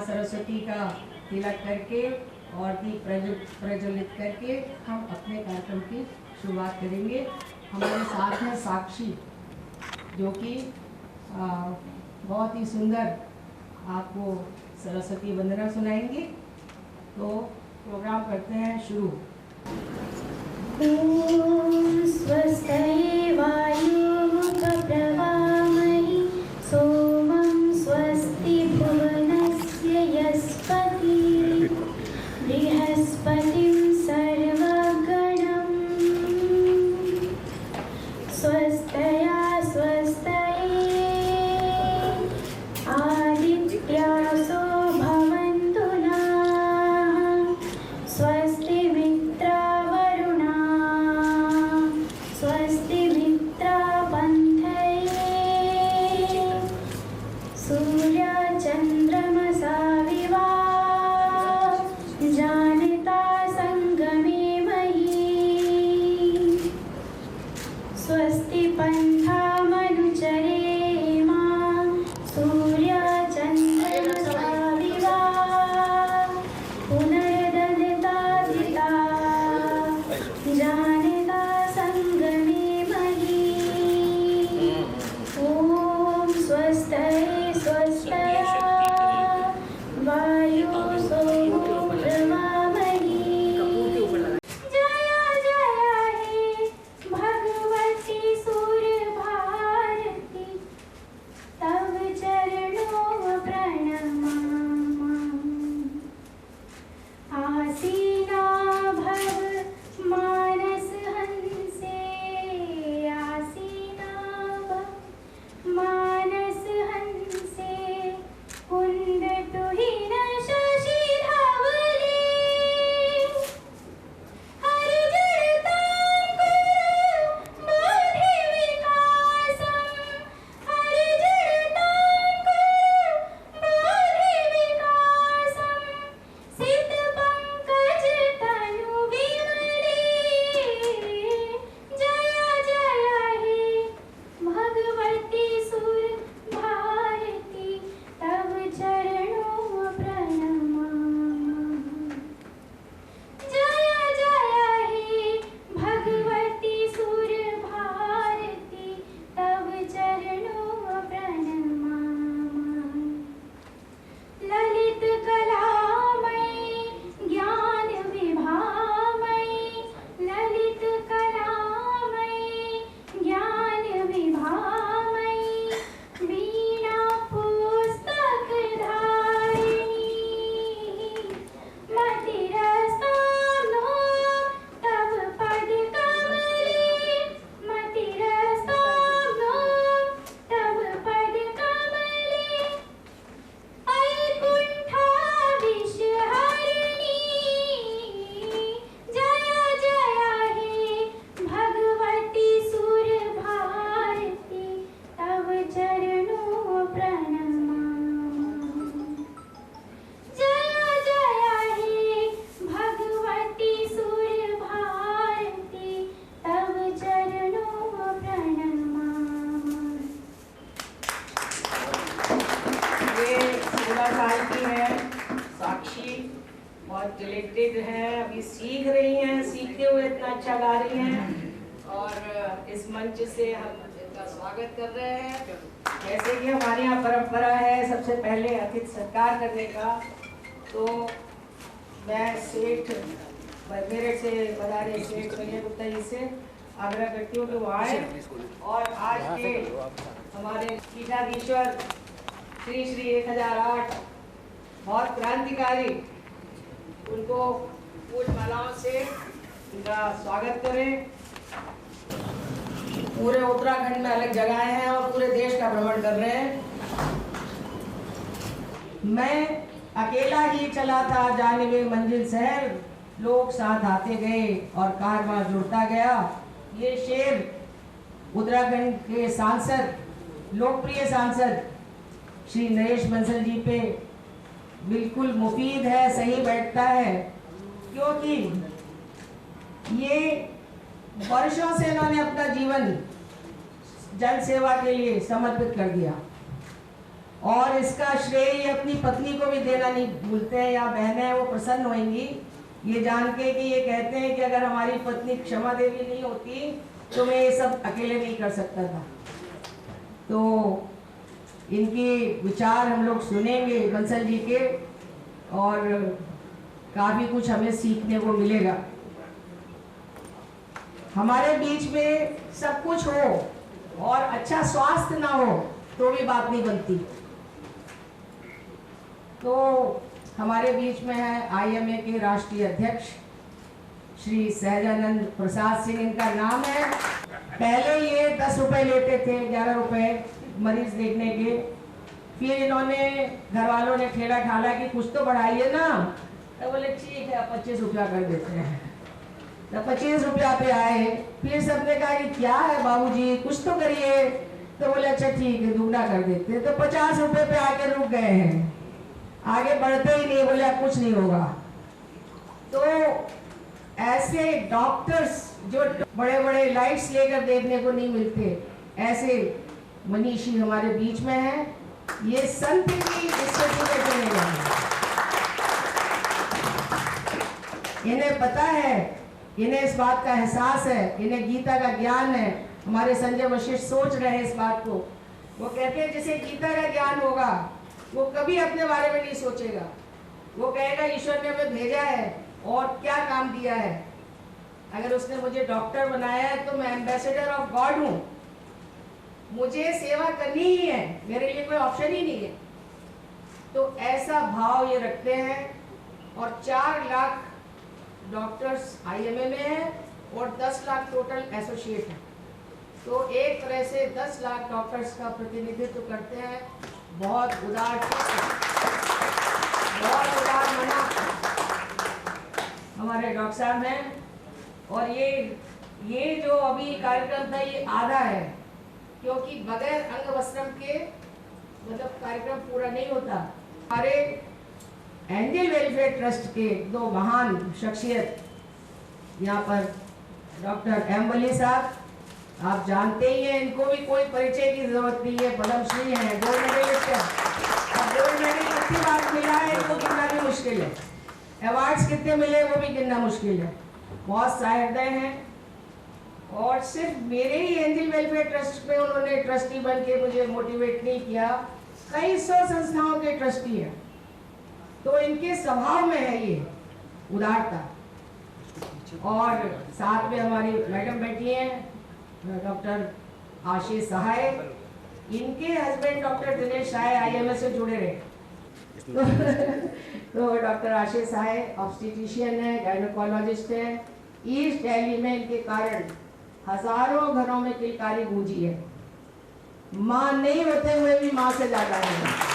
सरस्वती का तिलक करके और दीप प्रज्वलित करके हम अपने कार्यक्रम की शुरुआत करेंगे। हमारे साथ हैं साक्षी, जो कि बहुत ही सुंदर आपको सरस्वती वंदना सुनाएंगे। तो प्रोग्राम करते हैं शुरू। ॐ स्वस्ति वायुमुखप्रवामहि सोमं स्वस्ति भुवनस्य यस्पति बृहस्पतिं सर्वगणं स्वस्तया स्वस्तये आदित्यासो भवन्तु नः स्वस्ति मित्रावरुणा स्वस्ति मित्रापन्थये सूर्यचन्द्रमसा विवा जानता संगमे मही स्वस्ति पन्थामनुचरेमा सूर्यचन्द्रमसा विवा पुनर्दन्ताधिता जानता संगमे मही ॐ स्वस्तये स्वस्तया वायु सोमो प्रवामहि जय जय हे भगवती सूर्यभारती तव चरणों प्रणमामि आसीना भव मानस हंसे आसीना भव मानस हंसे कुंद तुहिन शशि धवले हरि जड़तांकुर बोधि विकासं हरि जड़तांकुर बोधि विकासं सित पंकज तनु विमले जय जय हे भगवती सुर भारती तव चरणों प्रणमामि जय जय हे भगवती सुर भारती तव चरणों प्रणमामि ललित कलामयी ज्ञान विभामयी ललित कलामयी ज्ञान विभामयी वीणा पुस्तक धारिणी मतिरसानो तव पद कमले मतिरसानो तव पद कमले ऐकुंठा विषहरिणी जय जय हे भगवती सुर भारती तव चरणों प्रणमामि जय जय हे भगवती सुर भारती तव चरणों प्रणमामि ये 16 साल की है साक्षी, बहुत टैलेंटेड है, अभी सीख रही हैं, सीखते हुए इतना अच्छा गा रही हैं और इस मंच से हम इनका स्वागत कर रहे हैं। जैसे कि हमारे यहाँ परंपरा है सबसे पहले अतिथि सत्कार करने का, तो मैं सेठ मेरठ से पधारे सेठ विनय गुप्ता जी से आग्रह करती हूँ कि वो आए और आज के हमारे पीठाधीश्वर श्री 1008 बहुत क्रांतिकारी, उनको फूल मालाओं से उनका स्वागत करें। पूरे उत्तराखंड में अलग जगहें हैं और पूरे देश का भ्रमण कर रहे हैं। मैं अकेला ही चला था जानिबे मंजिल शहर, लोग साथ आते गए और कारवां जुड़ता गया। ये शेर उत्तराखंड के सांसद, लोकप्रिय सांसद श्री नरेश बंसल जी पे बिल्कुल मुफीद है, सही बैठता है, क्योंकि ये वर्षों से इन्होंने अपना जीवन जन सेवा के लिए समर्पित कर दिया और इसका श्रेय ये अपनी पत्नी को भी देना नहीं भूलते हैं, या बहनें हैं वो प्रसन्न होंगी ये जान के कि ये कहते हैं कि अगर हमारी पत्नी क्षमा देवी नहीं होती तो मैं ये सब अकेले नहीं कर सकता था। तो इनके विचार हम लोग सुनेंगे बंसल जी के, और काफ़ी कुछ हमें सीखने को मिलेगा। हमारे बीच में सब कुछ हो और अच्छा स्वास्थ्य ना हो तो भी बात नहीं बनती। तो हमारे बीच में है IMA के राष्ट्रीय अध्यक्ष श्री सहजानंद प्रसाद सिंह, इनका नाम है। पहले ये 10 रुपए लेते थे, 11 रुपए मरीज देखने के। फिर इन्होंने घर वालों ने ठेला ठाला कि कुछ तो बढ़ाइए ना, तो बोले ठीक है 25 रुपया कर देते हैं। तो 25 रुपया पे आए। फिर सबने कहा कि क्या है बाबूजी कुछ तो करिए, तो बोले अच्छा ठीक है दुगना कर देते। तो 50 रुपए पे आके रुक गए हैं, आगे बढ़ते ही नहीं, बोले अब कुछ नहीं होगा। तो ऐसे डॉक्टर्स जो बड़े बड़े लाइट्स लेकर देखने को नहीं मिलते, ऐसे मनीषी हमारे बीच में है। ये संत भी इससे जुड़े चले गए। इन्हें पता है, इन्हें इस बात का एहसास है, इन्हें गीता का ज्ञान है। हमारे संजय वशिष्ठ सोच रहे हैं इस बात को। वो कहते हैं जिसे गीता का ज्ञान होगा वो कभी अपने बारे में नहीं सोचेगा। वो कहेगा ईश्वर ने हमें भेजा है और क्या काम दिया है। अगर उसने मुझे डॉक्टर बनाया है तो मैं एम्बेसडर ऑफ गॉड हूँ, मुझे सेवा करनी ही है, मेरे लिए कोई ऑप्शन ही नहीं है। तो ऐसा भाव ये रखते हैं। और 4 लाख डॉक्टर्स IMA में है और 10 लाख टोटल एसोसिएट है। तो एक तरह से 10 लाख डॉक्टर्स का प्रतिनिधित्व करते हैं। बहुत उदार मना हमारे डॉक्टर साहब हैं। और ये जो अभी कार्यक्रम था ये आधा है, क्योंकि बगैर अंग वस्त्रम के मतलब कार्यक्रम पूरा नहीं होता। हमारे एंजल वेलफेयर ट्रस्ट के 2 महान शख्सियत यहाँ पर डॉक्टर M वली साहब, आप जानते ही हैं, इनको भी कोई परिचय की जरूरत नहीं है, पद्मश्री हैं, गोल्ड मेडलिस्ट हैं। और गोल्ड मेडल कितनी बार मिला है इनको गिनना भी मुश्किल है, अवार्ड्स कितने मिले वो भी गिनना मुश्किल है। बहुत सहृदय हैं। और सिर्फ मेरे ही एंजल वेलफेयर ट्रस्ट पे उन्होंने ट्रस्टी बन के मुझे मोटिवेट नहीं किया, कई 100 संस्थाओं के ट्रस्टी हैं। तो इनके स्वभाव में है ये उदारता। और साथ में हमारी मैडम बैठी हैं डॉक्टर आशीष सहाय, इनके हस्बैंड डॉक्टर दिनेश सहाय IMA से जुड़े रहे। तो डॉक्टर आशीष सहाय ऑब्स्टेट्रिशियन है, गायनोकोलॉजिस्ट है। ईस्ट दिल्ली में इनके कारण हजारों घरों में किलकारी गूंजी है। माँ नहीं होते हुए भी माँ से ज्यादा है।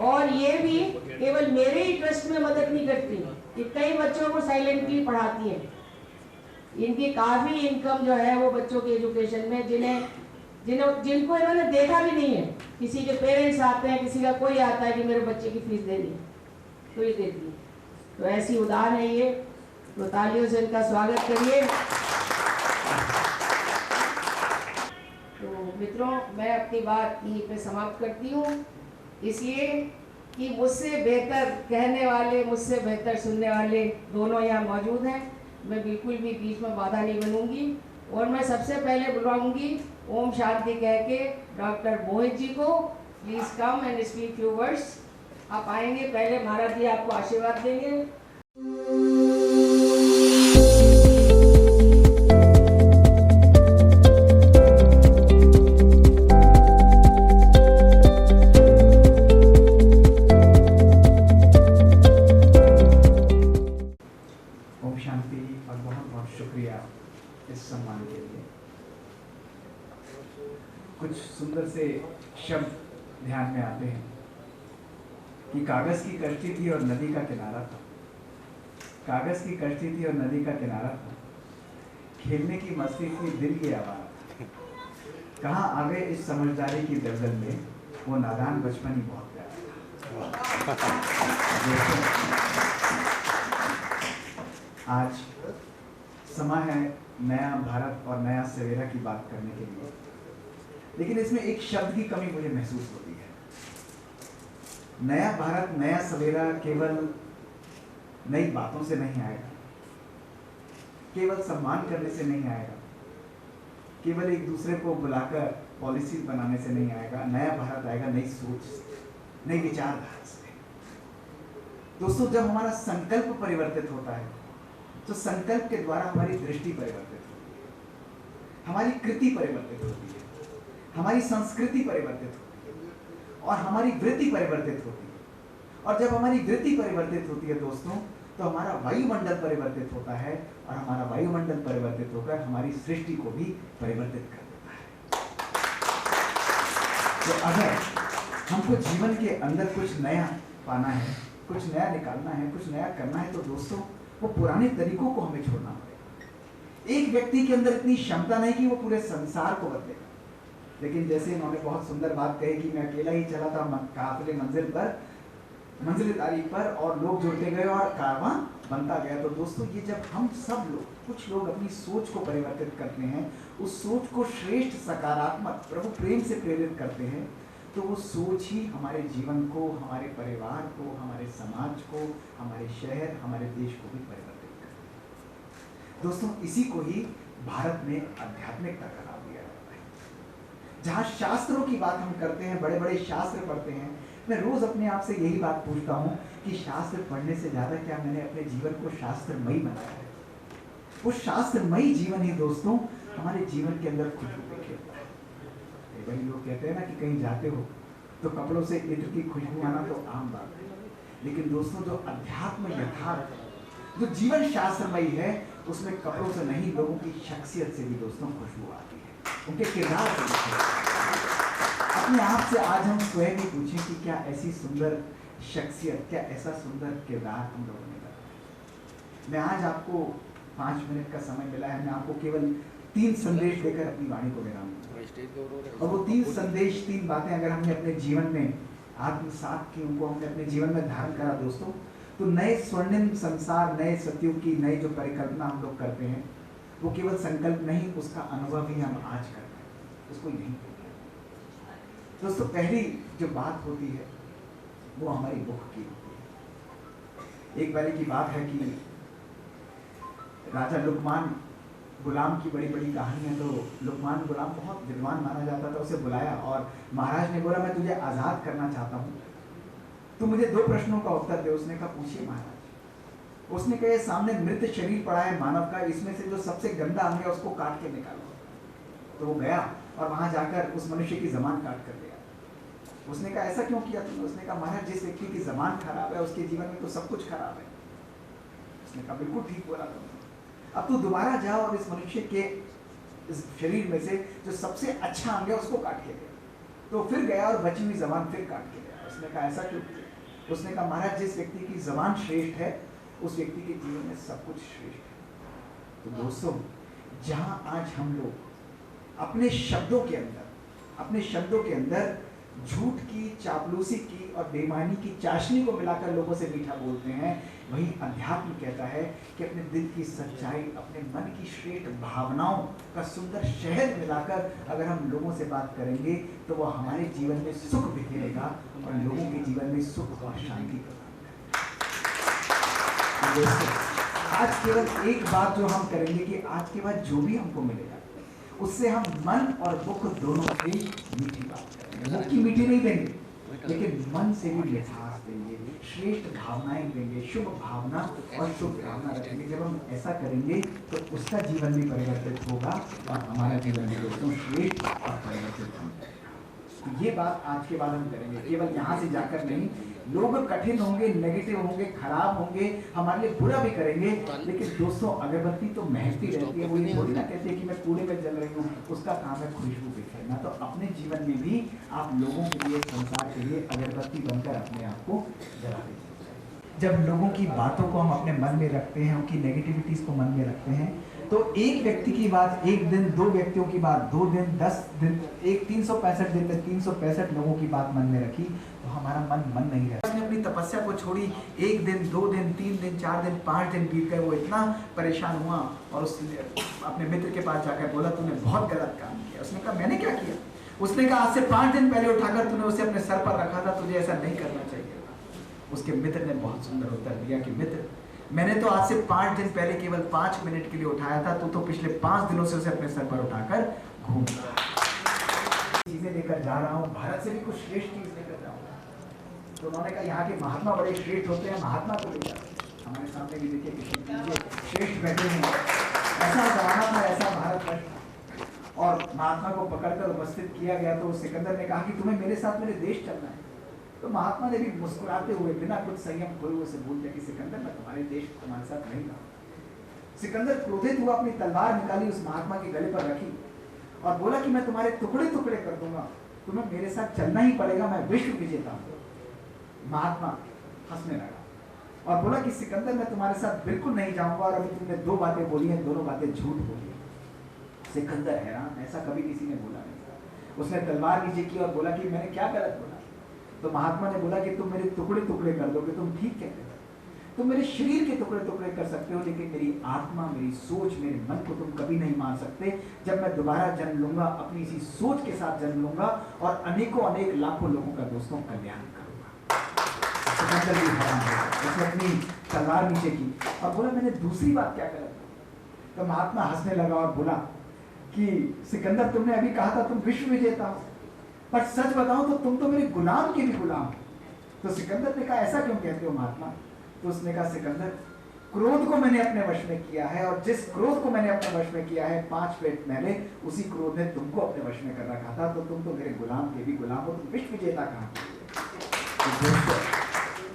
और ये भी केवल मेरे ही ट्रस्ट में मदद नहीं करती, ये कई बच्चों को साइलेंटली पढ़ाती है। इनकी काफी इनकम जो है वो बच्चों के एजुकेशन में, जिनको इन्होंने देखा भी नहीं है। किसी के पेरेंट्स आते हैं, किसी का कोई आता है कि मेरे बच्चे की फीस देनी है, तो ये देती है। तो ऐसी उदार है ये। तो तालियों से इनका स्वागत करिए। तो मित्रों, मैं अपनी बात यहीं पे समाप्त करती हूँ, इसलिए कि मुझसे बेहतर कहने वाले, मुझसे बेहतर सुनने वाले दोनों यहाँ मौजूद हैं। मैं बिल्कुल भी बीच में बाधा नहीं बनूंगी। और मैं सबसे पहले बुलाऊंगी ओम शांति कह के डॉक्टर मोहित जी को। Please come and speak few words. आप आएंगे, पहले महाराज जी आपको आशीर्वाद देंगे। ओम शांति और बहुत बहुत शुक्रिया इस सम्मान के लिए। कुछ सुंदर से शब्द ध्यान में आते हैं कि कागज की कश्ती थी और नदी का किनारा था। कागज की कश्ती थी और नदी का किनारा था। खेलने की मस्ती थी, दिल की आवाज़ था। कहाँ आवे इस समझदारी की दलदल में, वो नादान बचपन ही बहुत प्यारा था। आज समय है नया भारत और नया सवेरा की बात करने के लिए। लेकिन इसमें एक शब्द की कमी मुझे महसूस होती है। नया भारत, नया सवेरा केवल नई बातों से नहीं आएगा, केवल सम्मान करने से नहीं आएगा, केवल एक दूसरे को बुलाकर पॉलिसी बनाने से नहीं आएगा। नया भारत आएगा नई सोच से, नई विचारधारा से। दोस्तों, जब हमारा संकल्प परिवर्तित होता है तो संकल्प के द्वारा हमारी दृष्टि परिवर्तित होती है, हमारी कृति परिवर्तित होती है, हमारी संस्कृति परिवर्तित होती है और हमारी वृत्ति परिवर्तित होती है। और जब हमारी वृत्ति परिवर्तित होती है दोस्तों, तो हमारा वायुमंडल परिवर्तित होता है और हमारा वायुमंडल परिवर्तित होकर हमारी सृष्टि को भी परिवर्तित कर देता है। तो अगर हमको जीवन के अंदर कुछ नया पाना है, कुछ नया निकालना है, कुछ नया करना है, तो दोस्तों वो पुराने तरीकों को हमें छोड़ना पड़ेगा। एक व्यक्ति के अंदर इतनी क्षमता नहीं कि वो पूरे संसार को बदलेगा, लेकिन जैसे इन्होंने बहुत सुंदर बात कही कि मैं अकेला ही चला था काफिले मंजिल-ए-तारीख पर और लोग जुड़ते गए और कारवां बनता गया। तो दोस्तों, ये जब हम सब लोग, कुछ लोग अपनी सोच को परिवर्तित करते हैं, उस सोच को श्रेष्ठ सकारात्मक प्रभु प्रेम से प्रेरित करते हैं, तो वो सोच ही हमारे जीवन को, हमारे परिवार को, हमारे समाज को, हमारे शहर, हमारे देश को भी परिवर्तित करते हैं। दोस्तों, इसी को ही भारत में आध्यात्मिकता का नाम दिया जाता है। जहाँ शास्त्रों की बात हम करते हैं, बड़े बड़े शास्त्र पढ़ते हैं, मैं रोज अपने आप से यही बात पूछता हूँ कि शास्त्र पढ़ने से ज्यादा क्या मैंने अपने जीवन को शास्त्रमयी बनाया है? वो शास्त्रमयी जीवन ही दोस्तों हमारे जीवन के अंदर खुशबू बिखेरता है। कई बार लोग कहते हैं ना कि कहीं जाते हो तो कपड़ों से इत्र की खुशबू आना तो आम बात है, लेकिन दोस्तों जो अध्यात्म यथार्थ, जो जीवन शास्त्रमयी है, उसमें कपड़ों से नहीं, लोगों की शख्सियत से भी दोस्तों खुशबू आती है, उनके किरदार से। अपने आप से आज हम स्वयं ही पूछें कि क्या ऐसी सुंदर शख्सियत, क्या ऐसा सुंदर किरदार हम लोगों ने बनाया। मैं आज आपको 5 मिनट का समय मिला है, मैं आपको केवल 3 संदेश देकर अपनी वाणी को विराम दूंगा। और वो 3 संदेश, 3 बातें अगर हमने अपने जीवन में आत्मसात की, उनको हमने अपने जीवन में धारण करा दोस्तों, तो नए स्वर्णिम संसार, नए सत्युग की नई जो परिकल्पना हम लोग करते हैं, वो केवल संकल्प नहीं, उसका अनुभव ही हम आज करते हैं, उसको यहीं करते हैं। दोस्तों, पहली जो बात होती है वो हमारी मुख की होती है। एक बारी की बात है कि राजा लुकमान गुलाम की बड़ी बड़ी कहानी है। तो लुकमान गुलाम बहुत विद्वान माना जाता था, उसे बुलाया और महाराज ने बोला, मैं तुझे आज़ाद करना चाहता हूँ, तो मुझे 2 प्रश्नों का उत्तर दे। उसने कहा, पूछिए महाराज। उसने कहा, सामने मृत शरीर पड़ा है मानव का, इसमें से जो सबसे गंदा अंग है उसको काट के निकालो। तो वो गया और वहां जाकर उस मनुष्य की ज़बान काट कर दिया। उसने कहा, ऐसा क्यों किया तुमने? उसने कहा, महाराज जिस व्यक्ति की ज़बान खराब है उसके जीवन में तो सब कुछ खराब है। उसने कहा, बिल्कुल ठीक बोला तुमने। अब तू दोबारा जाओ और इस मनुष्य के इस शरीर में से जो सबसे अच्छा अंग है उसको काट के दे। तो फिर गया और बची हुई ज़बान फिर काट के गया। उसने कहा, ऐसा क्यों किया? उसने कहा, महाराज जिस व्यक्ति की ज़बान श्रेष्ठ है उस व्यक्ति के जीवन में सब कुछ श्रेष्ठ है। तो दोस्तों, जहाँ आज हम लोग अपने शब्दों के अंदर झूठ की, चापलूसी की और बेईमानी की चाशनी को मिलाकर लोगों से मीठा बोलते हैं, वही अध्यात्म कहता है कि अपने दिल की सच्चाई, अपने मन की श्रेष्ठ भावनाओं का सुंदर शहद मिलाकर अगर हम लोगों से बात करेंगे तो वो हमारे जीवन में सुख बिखेरेगा और लोगों के जीवन में सुख और शांति प्रदान करेगा। आज केवल एक बात जो हम करेंगे कि आज के बाद जो भी हमको मिलेगा उससे हम मन और मुख दोनों से मीठी बात करेंगे। मुख की मीठी नहीं देंगे, लेकिन मन से भी मिठास देंगे, श्रेष्ठ भावनाएं देंगे, शुभ भावना और शुभ भावना रखेंगे। जब हम ऐसा करेंगे तो उसका जीवन भी परिवर्तित होगा और हमारा जीवन भी दोस्तों श्रेष्ठ और परिवर्तित होगा। ये बात आज के बाद हम करेंगे, केवल यहाँ से जाकर नहीं। लोग कठिन होंगे, नेगेटिव होंगे, खराब होंगे, हमारे लिए बुरा भी करेंगे, लेकिन दोस्तों अगरबत्ती तो महकती रहती है। वो ये थोड़ी ना कहते हैं कि मैं कूड़े में जल रही हूँ, उसका काम है खुशबू बिखेरना। तो अपने जीवन में भी आप लोगों के लिए, संसार के लिए अगरबत्ती बनकर अपने आप को जला दीजिए। जब लोगों की बातों को हम अपने मन में रखते हैं, उनकी नेगेटिविटीज को मन में रखते हैं, तो एक व्यक्ति की बात एक दिन, 2 व्यक्तियों की बात 2 दिन, 10 दिन, 365 दिन में 365 लोगों की बात मन में रखी तो हमारा मन नहीं रहा। उसने अपनी तपस्या को छोड़ी, 1 दिन, 2 दिन, 3 दिन, 4 दिन, 5 दिन बीत गए, वो इतना परेशान हुआ और उसने अपने मित्र के पास जाकर बोला, तूने बहुत गलत काम किया। उसने कहा, मैंने क्या किया? उसने कहा आज से 5 दिन पहले उठाकर तूने उसे अपने सर पर रखा था, तुझे ऐसा नहीं करना चाहिए था। उसके मित्र ने बहुत सुंदर उत्तर दिया कि मित्र, मैंने तो आज से 5 दिन पहले केवल 5 मिनट के लिए उठाया था, तू तो पिछले 5 दिनों से उसे अपने सर पर उठाकर घूम रहा है। चीजें लेकर जा रहा हूँ, भारत से भी कुछ श्रेष्ठ चीज लेकर जाऊंगा। तो उन्होंने कहा यहाँ के महात्मा बड़े श्रेष्ठ होते हैं, महात्मा को ले जाओ। हमारे सामने भी देखिए कितने श्रेष्ठ बैठे हैं। ऐसा जमाना था, ऐसा भारत और महात्मा को पकड़कर उपस्थित किया गया। तो सिकंदर ने कहा कि तुम्हें मेरे साथ मेरे देश चलना है। तो महात्मा ने भी मुस्कुराते हुए बिना कुछ संयम खोए हुए से बोल दिया कि सिकंदर, मैं तुम्हारे देश तुम्हारे साथ नहीं रहूंगा। सिकंदर क्रोधित हुआ, अपनी तलवार निकाली, उस महात्मा के गले पर रखी और बोला कि मैं तुम्हारे टुकड़े टुकड़े कर दूंगा, तुम्हें मेरे साथ चलना ही पड़ेगा, मैं विश्व विजेता हूँ। महात्मा हंसने लगा और बोला कि सिकंदर, मैं तुम्हारे साथ बिल्कुल नहीं जाऊंगा, और अभी तुमने 2 बातें बोली हैं, दोनों बातें झूठ बोली। सिकंदर हैरान, ऐसा कभी किसी ने बोला नहीं। उसने तलवार नीचे की और बोला कि मैंने क्या गलत बोला। तो महात्मा ने बोला कि तुम मेरे टुकड़े टुकड़े कर दोगे, तुम ठीक कहते हो, तुम मेरे शरीर के टुकड़े टुकड़े कर सकते हो, लेकिन मेरी आत्मा, मेरी सोच, मेरे मन को तुम कभी नहीं मार सकते। जब मैं दोबारा जन्म लूंगा, अपनी इसी सोच के साथ जन्म लूंगा और अनेकों अनेक लाखों लोगों का दोस्तों कल्याण करूंगा। सिकंदर भी हैरान हो, उसने अपनी तलवार नीचे की और बोला मैंने दूसरी बात क्या गलत बोली। तो महात्मा हंसने लगा और बोला कि सिकंदर, तुमने अभी कहा था तुम विश्व विजेता हो, पर सच बताओ तो तुम तो मेरे गुलाम के भी गुलाम हो। तो सिकंदर ने कहा ऐसा क्यों कहते हो महात्मा। तो उसने कहा सिकंदर, क्रोध को मैंने अपने वश में किया है, और जिस क्रोध को मैंने अपने वश में किया है 5 मिनट पहले, उसी क्रोध ने तुमको अपने वश में कर रखा था। तो तुम तो मेरे गुलाम के भी गुलाम हो, तुम विश्व विजेता कहाँ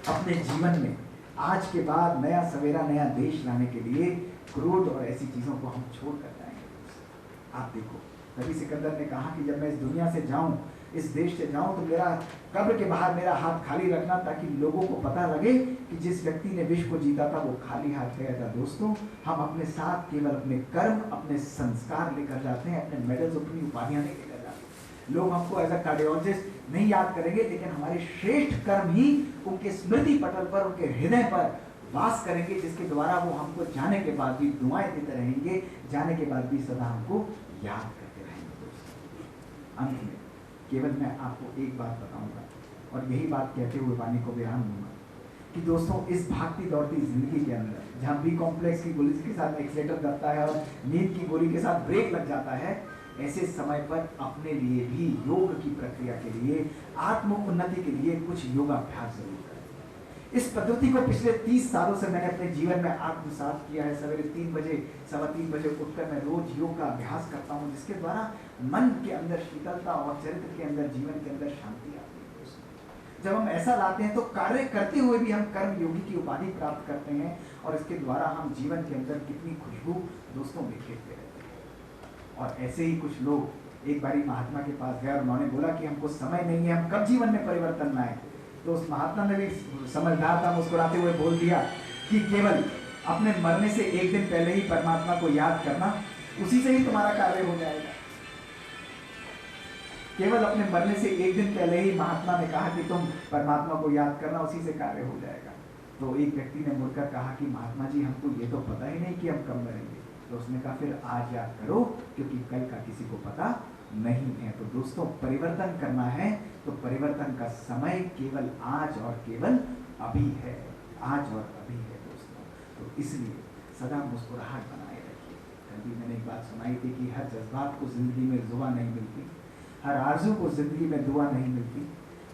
तो अपने जीवन में आज के बाद नया सवेरा, नया देश लाने के लिए क्रोध और ऐसी चीजों को हम छोड़ कर जाएंगे। आप देखो, तभी सिकंदर ने कहा कि जब मैं इस दुनिया से जाऊं, इस देश से जाऊं, तो मेरा कब्र के बाहर मेरा हाथ खाली रखना, ताकि लोगों को पता लगे कि जिस व्यक्ति ने विश्व को जीता था वो खाली हाथ गया था। दोस्तों, हम अपने साथ केवल अपने कर्म, अपने संस्कार लेकर जाते हैं, अपने मेडल्स, अपनी उपाधियां नहीं लेकर जाते। लोग हमको एज अ कार्डियोलॉजिस्ट नहीं याद करेंगे, लेकिन हमारे श्रेष्ठ कर्म ही उनके स्मृति पटल पर, उनके हृदय पर वास करेंगे, जिसके द्वारा वो हमको जाने के बाद भी दुआएं देते रहेंगे, जाने के बाद भी सदा हमको याद करते रहेंगे। दोस्तों, अंत में केवल मैं आपको एक बात बताऊंगा, और यही बात कहते हुए वाणी को विराम दूंगा कि दोस्तों, इस भागती दौड़ती जिंदगी के अंदर जहाँ बी कॉम्प्लेक्स की गोली के साथ एक्सीलेटर दबता है और नींद की गोली के साथ ब्रेक लग जाता है, ऐसे समय पर अपने लिए भी योग की प्रक्रिया के लिए, आत्म उन्नति के लिए कुछ योगाभ्यास जरूर करें। इस पद्धति को पिछले 30 सालों से मैंने अपने जीवन में आत्मसात किया है। सवेरे 3 बजे, 3:15 बजे उठकर मैं रोज योग का अभ्यास करता हूँ, जिसके द्वारा मन के अंदर शीतलता और चरित्र के अंदर, जीवन के अंदर शांति आती है। जब हम ऐसा लाते हैं तो कार्य करते हुए भी हम कर्म योगी की उपाधि प्राप्त करते हैं, और इसके द्वारा हम जीवन के अंदर कितनी खुशबू दोस्तों बिखेरते रहते हैं। और ऐसे ही कुछ लोग एक बारी महात्मा के पास गए और उन्होंने बोला कि हमको समय नहीं है, हम कब जीवन में परिवर्तन लाएं। तो उस महात्मा ने भी समझदार था, मुस्कुराते हुए बोल दिया कि केवल अपने मरने से 1 दिन पहले ही परमात्मा को याद करना, उसी से ही तुम्हारा कार्य हो जाएगा। केवल अपने मरने से 1 दिन पहले ही महात्मा ने कहा कि तुम परमात्मा को याद करना, उसी से कार्य हो जाएगा। तो एक व्यक्ति ने मुड़कर कहा कि महात्मा जी, हमको ये तो पता ही नहीं कि हम कब मरेंगे। तो उसने कहा फिर आज याद करो, क्योंकि कल का किसी को पता नहीं है। तो दोस्तों, परिवर्तन करना है तो परिवर्तन का समय केवल आज और केवल अभी है, आज और अभी है दोस्तों। तो इसलिए सदा मुस्कुराहट बनाए रखिए। कल भी मैंने एक बात सुनाई थी कि हर जज्बात को जिंदगी में दुआ नहीं मिलती, हर आरज़ू को जिंदगी में दुआ नहीं मिलती।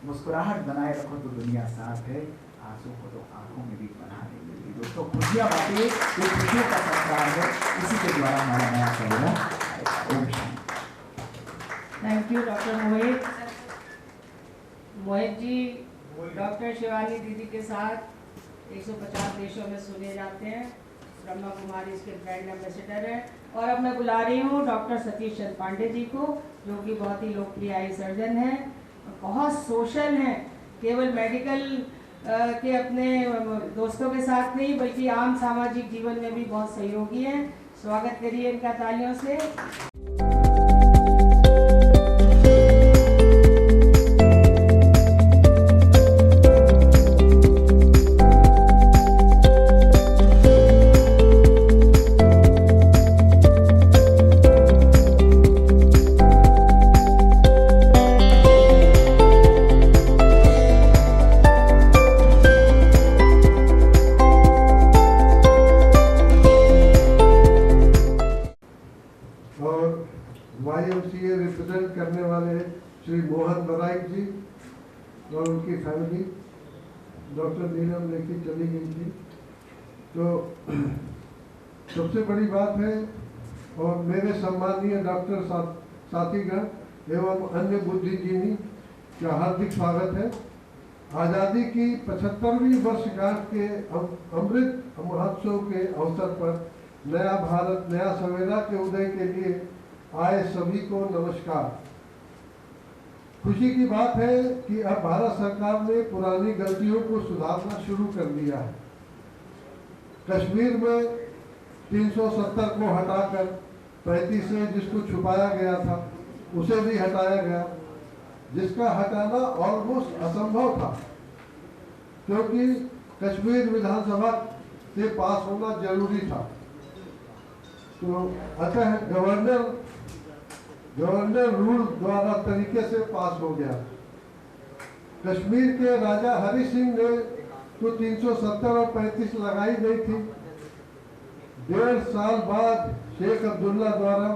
मुस्कुराहट बनाए रखो तो दुनिया साथ है, आंसू को तो आंखों में भी बना नहीं मिलती। दोस्तों, खुशियाँ बांटिए, ये खुशियों का संस्कार है, इसी के द्वारा हमारा नया सवेरा। ओम शांति। Thank you doctor Mohit. Mohit ji doctor Shivani दीदी के साथ 150 देशों में सुने जाते हैं, ब्रह्मा कुमारी इसके ब्रांड एम्बेसडर हैं। और अब मैं बुला रही हूँ डॉक्टर सतीश चंद्र पांडे जी को, जो कि बहुत ही लोकप्रिय आई सर्जन हैं, बहुत सोशल हैं, केवल मेडिकल के अपने दोस्तों के साथ नहीं बल्कि आम सामाजिक जीवन में भी बहुत सहयोगी हैं। स्वागत करिए इनका तालियों से। और उनकी फैमिली डॉक्टर नीलम लेके चली गई थी। तो सबसे बड़ी बात है, और मेरे सम्मानीय डॉक्टर साथीगण एवं अन्य बुद्धिजीवी का हार्दिक स्वागत है। आज़ादी की 75वीं वर्षगांठ के अमृत महोत्सव के अवसर पर नया भारत नया सवेरा के उदय के लिए आए सभी को नमस्कार। खुशी की बात है कि अब भारत सरकार ने पुरानी गलतियों को सुधारना शुरू कर दिया है। कश्मीर में 370 को हटाकर 35 से जिसको छुपाया गया था उसे भी हटाया गया, जिसका हटाना ऑलमोस्ट असंभव था, क्योंकि कश्मीर विधानसभा से पास होना जरूरी था। तो अतः गवर्नर रूल द्वारा तरीके से पास हो गया। कश्मीर के राजा हरि सिंह ने तो 370 और 35 लगाई गई थी। 1.5 साल बाद शेख अब्दुल्ला द्वारा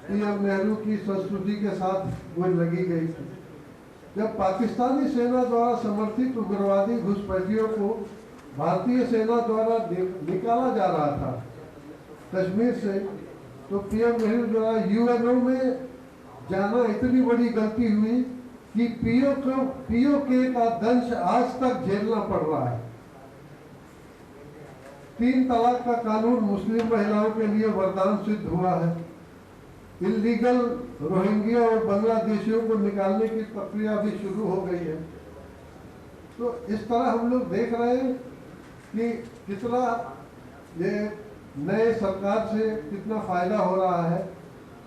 पीएम नेहरू की संस्तुति के साथ वो लगी गई थी। जब पाकिस्तानी सेना द्वारा समर्थित उग्रवादी घुसपैठियों को भारतीय सेना द्वारा निकाला जा रहा था कश्मीर से, तो पीएम नेहरू द्वारा यूएनओ में जाना इतनी बड़ी गलती हुई कि पीओके का दंश आज तक झेलना पड़ रहा है। 3 तलाक का कानून मुस्लिम महिलाओं के लिए वरदान सिद्ध हुआ है। इल्लीगल रोहिंग्या और बांग्लादेशियों को निकालने की प्रक्रिया भी शुरू हो गई है। तो इस तरह हम लोग देख रहे हैं कि कितना ये नए सरकार से कितना फायदा हो रहा है,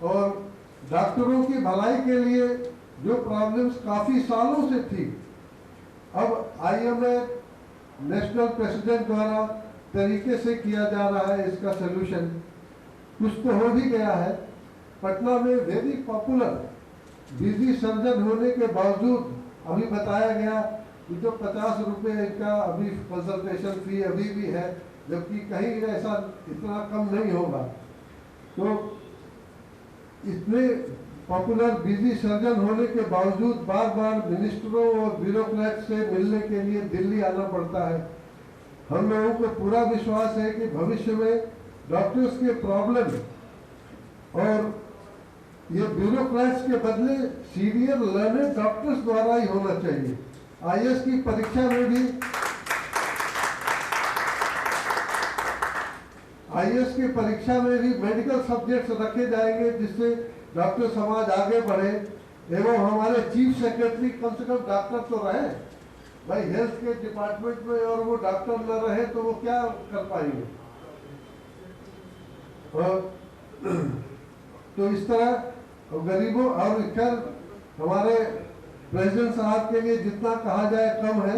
और डॉक्टरों की भलाई के लिए जो प्रॉब्लम्स काफी सालों से थी, अब आईएमए नेशनल प्रेसिडेंट द्वारा तरीके से किया जा रहा है इसका सोल्यूशन। कुछ तो हो भी गया है। पटना में वेरी पॉपुलर बिजी सर्जन होने के बावजूद अभी बताया गया कि तो 50 रुपये इनका अभी कंसल्टेशन फी अभी भी है, जबकि कहीं ऐसा इतना कम नहीं होगा। तो इतने पॉपुलर बिजी सर्जन होने के बावजूद बार बार मिनिस्टरों और ब्यूरोक्रेट से मिलने के लिए दिल्ली आना पड़ता है। हम लोगों को पूरा विश्वास है कि भविष्य में डॉक्टर्स के प्रॉब्लम और ये ब्यूरोक्रेट्स के बदले सीनियर लर्नेड डॉक्टर्स द्वारा ही होना चाहिए। आईएएस की परीक्षा में भी आईएएस की परीक्षा में भी मेडिकल सब्जेक्ट्स रखे जाएंगे, जिससे डॉक्टर समाज आगे बढ़े एवं हमारे चीफ सेक्रेटरी कम से कम डॉक्टर तो रहे। भाई हेल्थ के डिपार्टमेंट में और वो डॉक्टर न रहे तो वो क्या कर पाएंगे। तो इस तरह गरीबों और खैर हमारे प्रेसिडेंट साहब के लिए जितना कहा जाए कम है।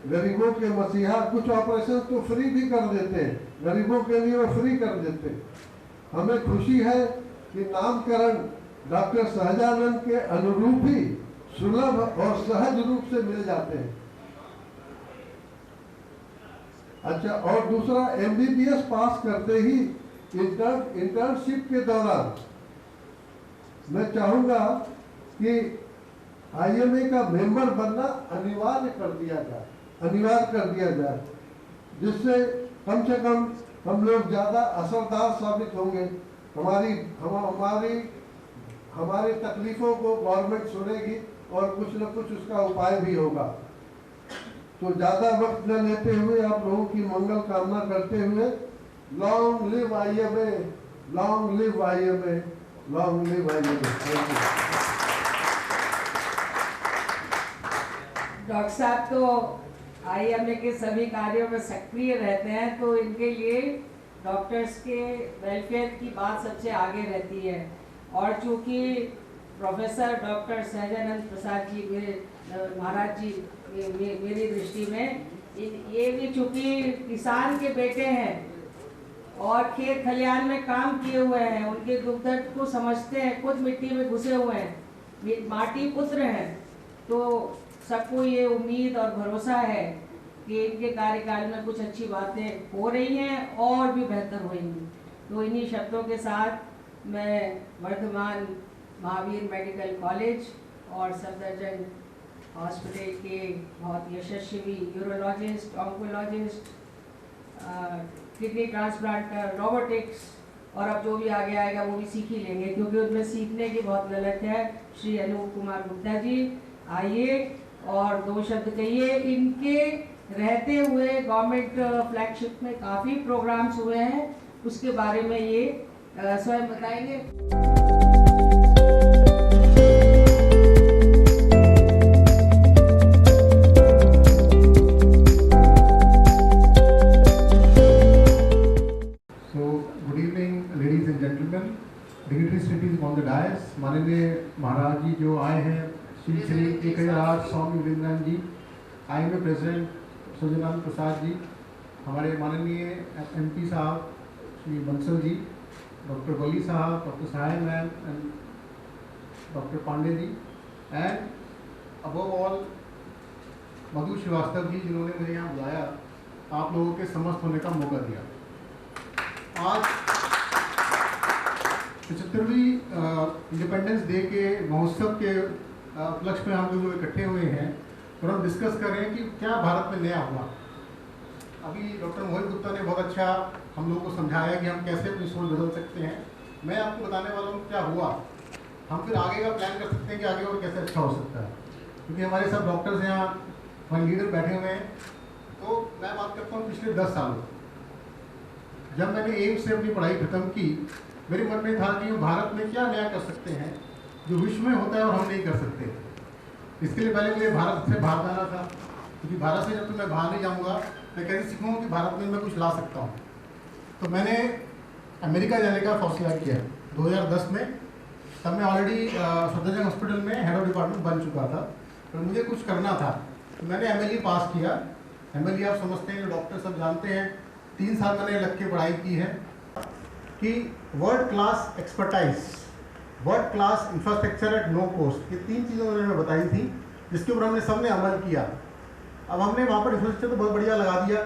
गरीबों के मसीहा कुछ ऑपरेशन तो फ्री भी कर देते हैं, गरीबों के लिए वो फ्री कर देते हैं। हमें खुशी है कि नामकरण डॉक्टर सहजानंद के अनुरूप ही सुलभ और सहज रूप से मिल जाते हैं। अच्छा, और दूसरा एमबीबीएस पास करते ही इंटर्नशिप के दौरान मैं चाहूंगा कि आईएमए का मेंबर बनना अनिवार्य कर दिया जाए, जिससे कम से कम हम लोग ज्यादा असरदार साबित होंगे। हमारी तकलीफों को गवर्नमेंट सुनेगी और कुछ न कुछ उसका उपाय भी होगा। तो ज्यादा वक्त न लेते हुए आप लोगों की मंगल कामना करते हुए long live IMA, long live IMA, long live IMA. Doctor साहब तो आईएमए के सभी कार्यों में सक्रिय रहते हैं, तो इनके लिए डॉक्टर्स के वेलफेयर की बात सबसे आगे रहती है। और चूंकि प्रोफेसर डॉक्टर सहजानंद प्रसाद जी महाराज जी मेरी दृष्टि में ये भी चूंकि किसान के बेटे हैं और खेत खलियान में काम किए हुए हैं, उनके दुख दर्द को समझते हैं, खुद मिट्टी में घुसे हुए हैं, माटी पुत्र हैं, तो सबको ये उम्मीद और भरोसा है कि इनके कार्यकाल में कुछ अच्छी बातें हो रही हैं और भी बेहतर होंगी। तो इन्हीं शब्दों के साथ मैं वर्धमान महावीर मेडिकल कॉलेज और सफदरजंग हॉस्पिटल के बहुत यशस्वी urologist, oncologist, kidney transplanter, robotics, और अब जो भी आगे आएगा वो भी सीख ही लेंगे, क्योंकि उसमें सीखने की बहुत गलत है। श्री अनूप कुमार गुप्ता जी आइए और 2 शब्द कहिए। इनके रहते हुए गवर्नमेंट फ्लैगशिप में काफ़ी प्रोग्राम्स हुए हैं, उसके बारे में ये स्वयं बताएंगे। ऑन द डायस, माननीय महाराज जी जो आए हैं, श्री श्री 1008 स्वामी वृंदावन जी, IMA प्रेसिडेंट सुजनानंद प्रसाद जी, हमारे माननीय MP साहब श्री बंसल जी, डॉक्टर वली साहब, डॉक्टर साहिब ma'am and doctor Pandey ji, and above all Madhu Srivastava ji, जिन्होंने मुझे यहाँ बुलाया, आप लोगों के समस्त होने का मौका दिया। आज 75वीं इंडिपेंडेंस डे के महोत्सव के उपलक्ष्य में हम लोग इकट्ठे हुए हैं और हम डिस्कस कर रहे हैं कि क्या भारत में नया हुआ। अभी डॉक्टर मोहित गुप्ता ने बहुत अच्छा हम लोगों को समझाया कि हम कैसे अपनी सोच बदल सकते हैं। मैं आपको बताने वाला हूँ क्या हुआ, हम फिर आगे का प्लान कर सकते हैं कि आगे और कैसे अच्छा हो सकता है, क्योंकि हमारे सब डॉक्टर्स यहाँ वन लीडर बैठे हुए हैं। तो मैं बात करता हूँ पिछले 10 सालों, जब मैंने एम्स से अपनी पढ़ाई खत्म की, मेरे मन में था कि भारत में क्या नया कर सकते हैं जो विश्व में होता है और हम नहीं कर सकते। इसके लिए पहले मुझे भारत से बाहर जाना था, क्योंकि भारत से जब तक मैं बाहर नहीं जाऊंगा मैं कैसे सीखूंगा कि भारत में मैं कुछ ला सकता हूँ। तो मैंने अमेरिका जाने का फैसला किया 2010 में। तब मैं ऑलरेडी सफदरजंग हॉस्पिटल में हेड ऑफ डिपार्टमेंट बन चुका था, पर मुझे कुछ करना था। तो मैंने MLE पास किया। MLE आप समझते हैं, जो डॉक्टर सब जानते हैं, 3 साल मैंने लग के पढ़ाई की है कि world class expertise, world class infrastructure at no cost, ये 3 चीज़ें उन्होंने बताई थी, जिसके ऊपर हमने सबने अमल किया। अब हमने वहाँ पर इंफ्रास्ट्रक्चर तो बहुत बढ़िया लगा दिया,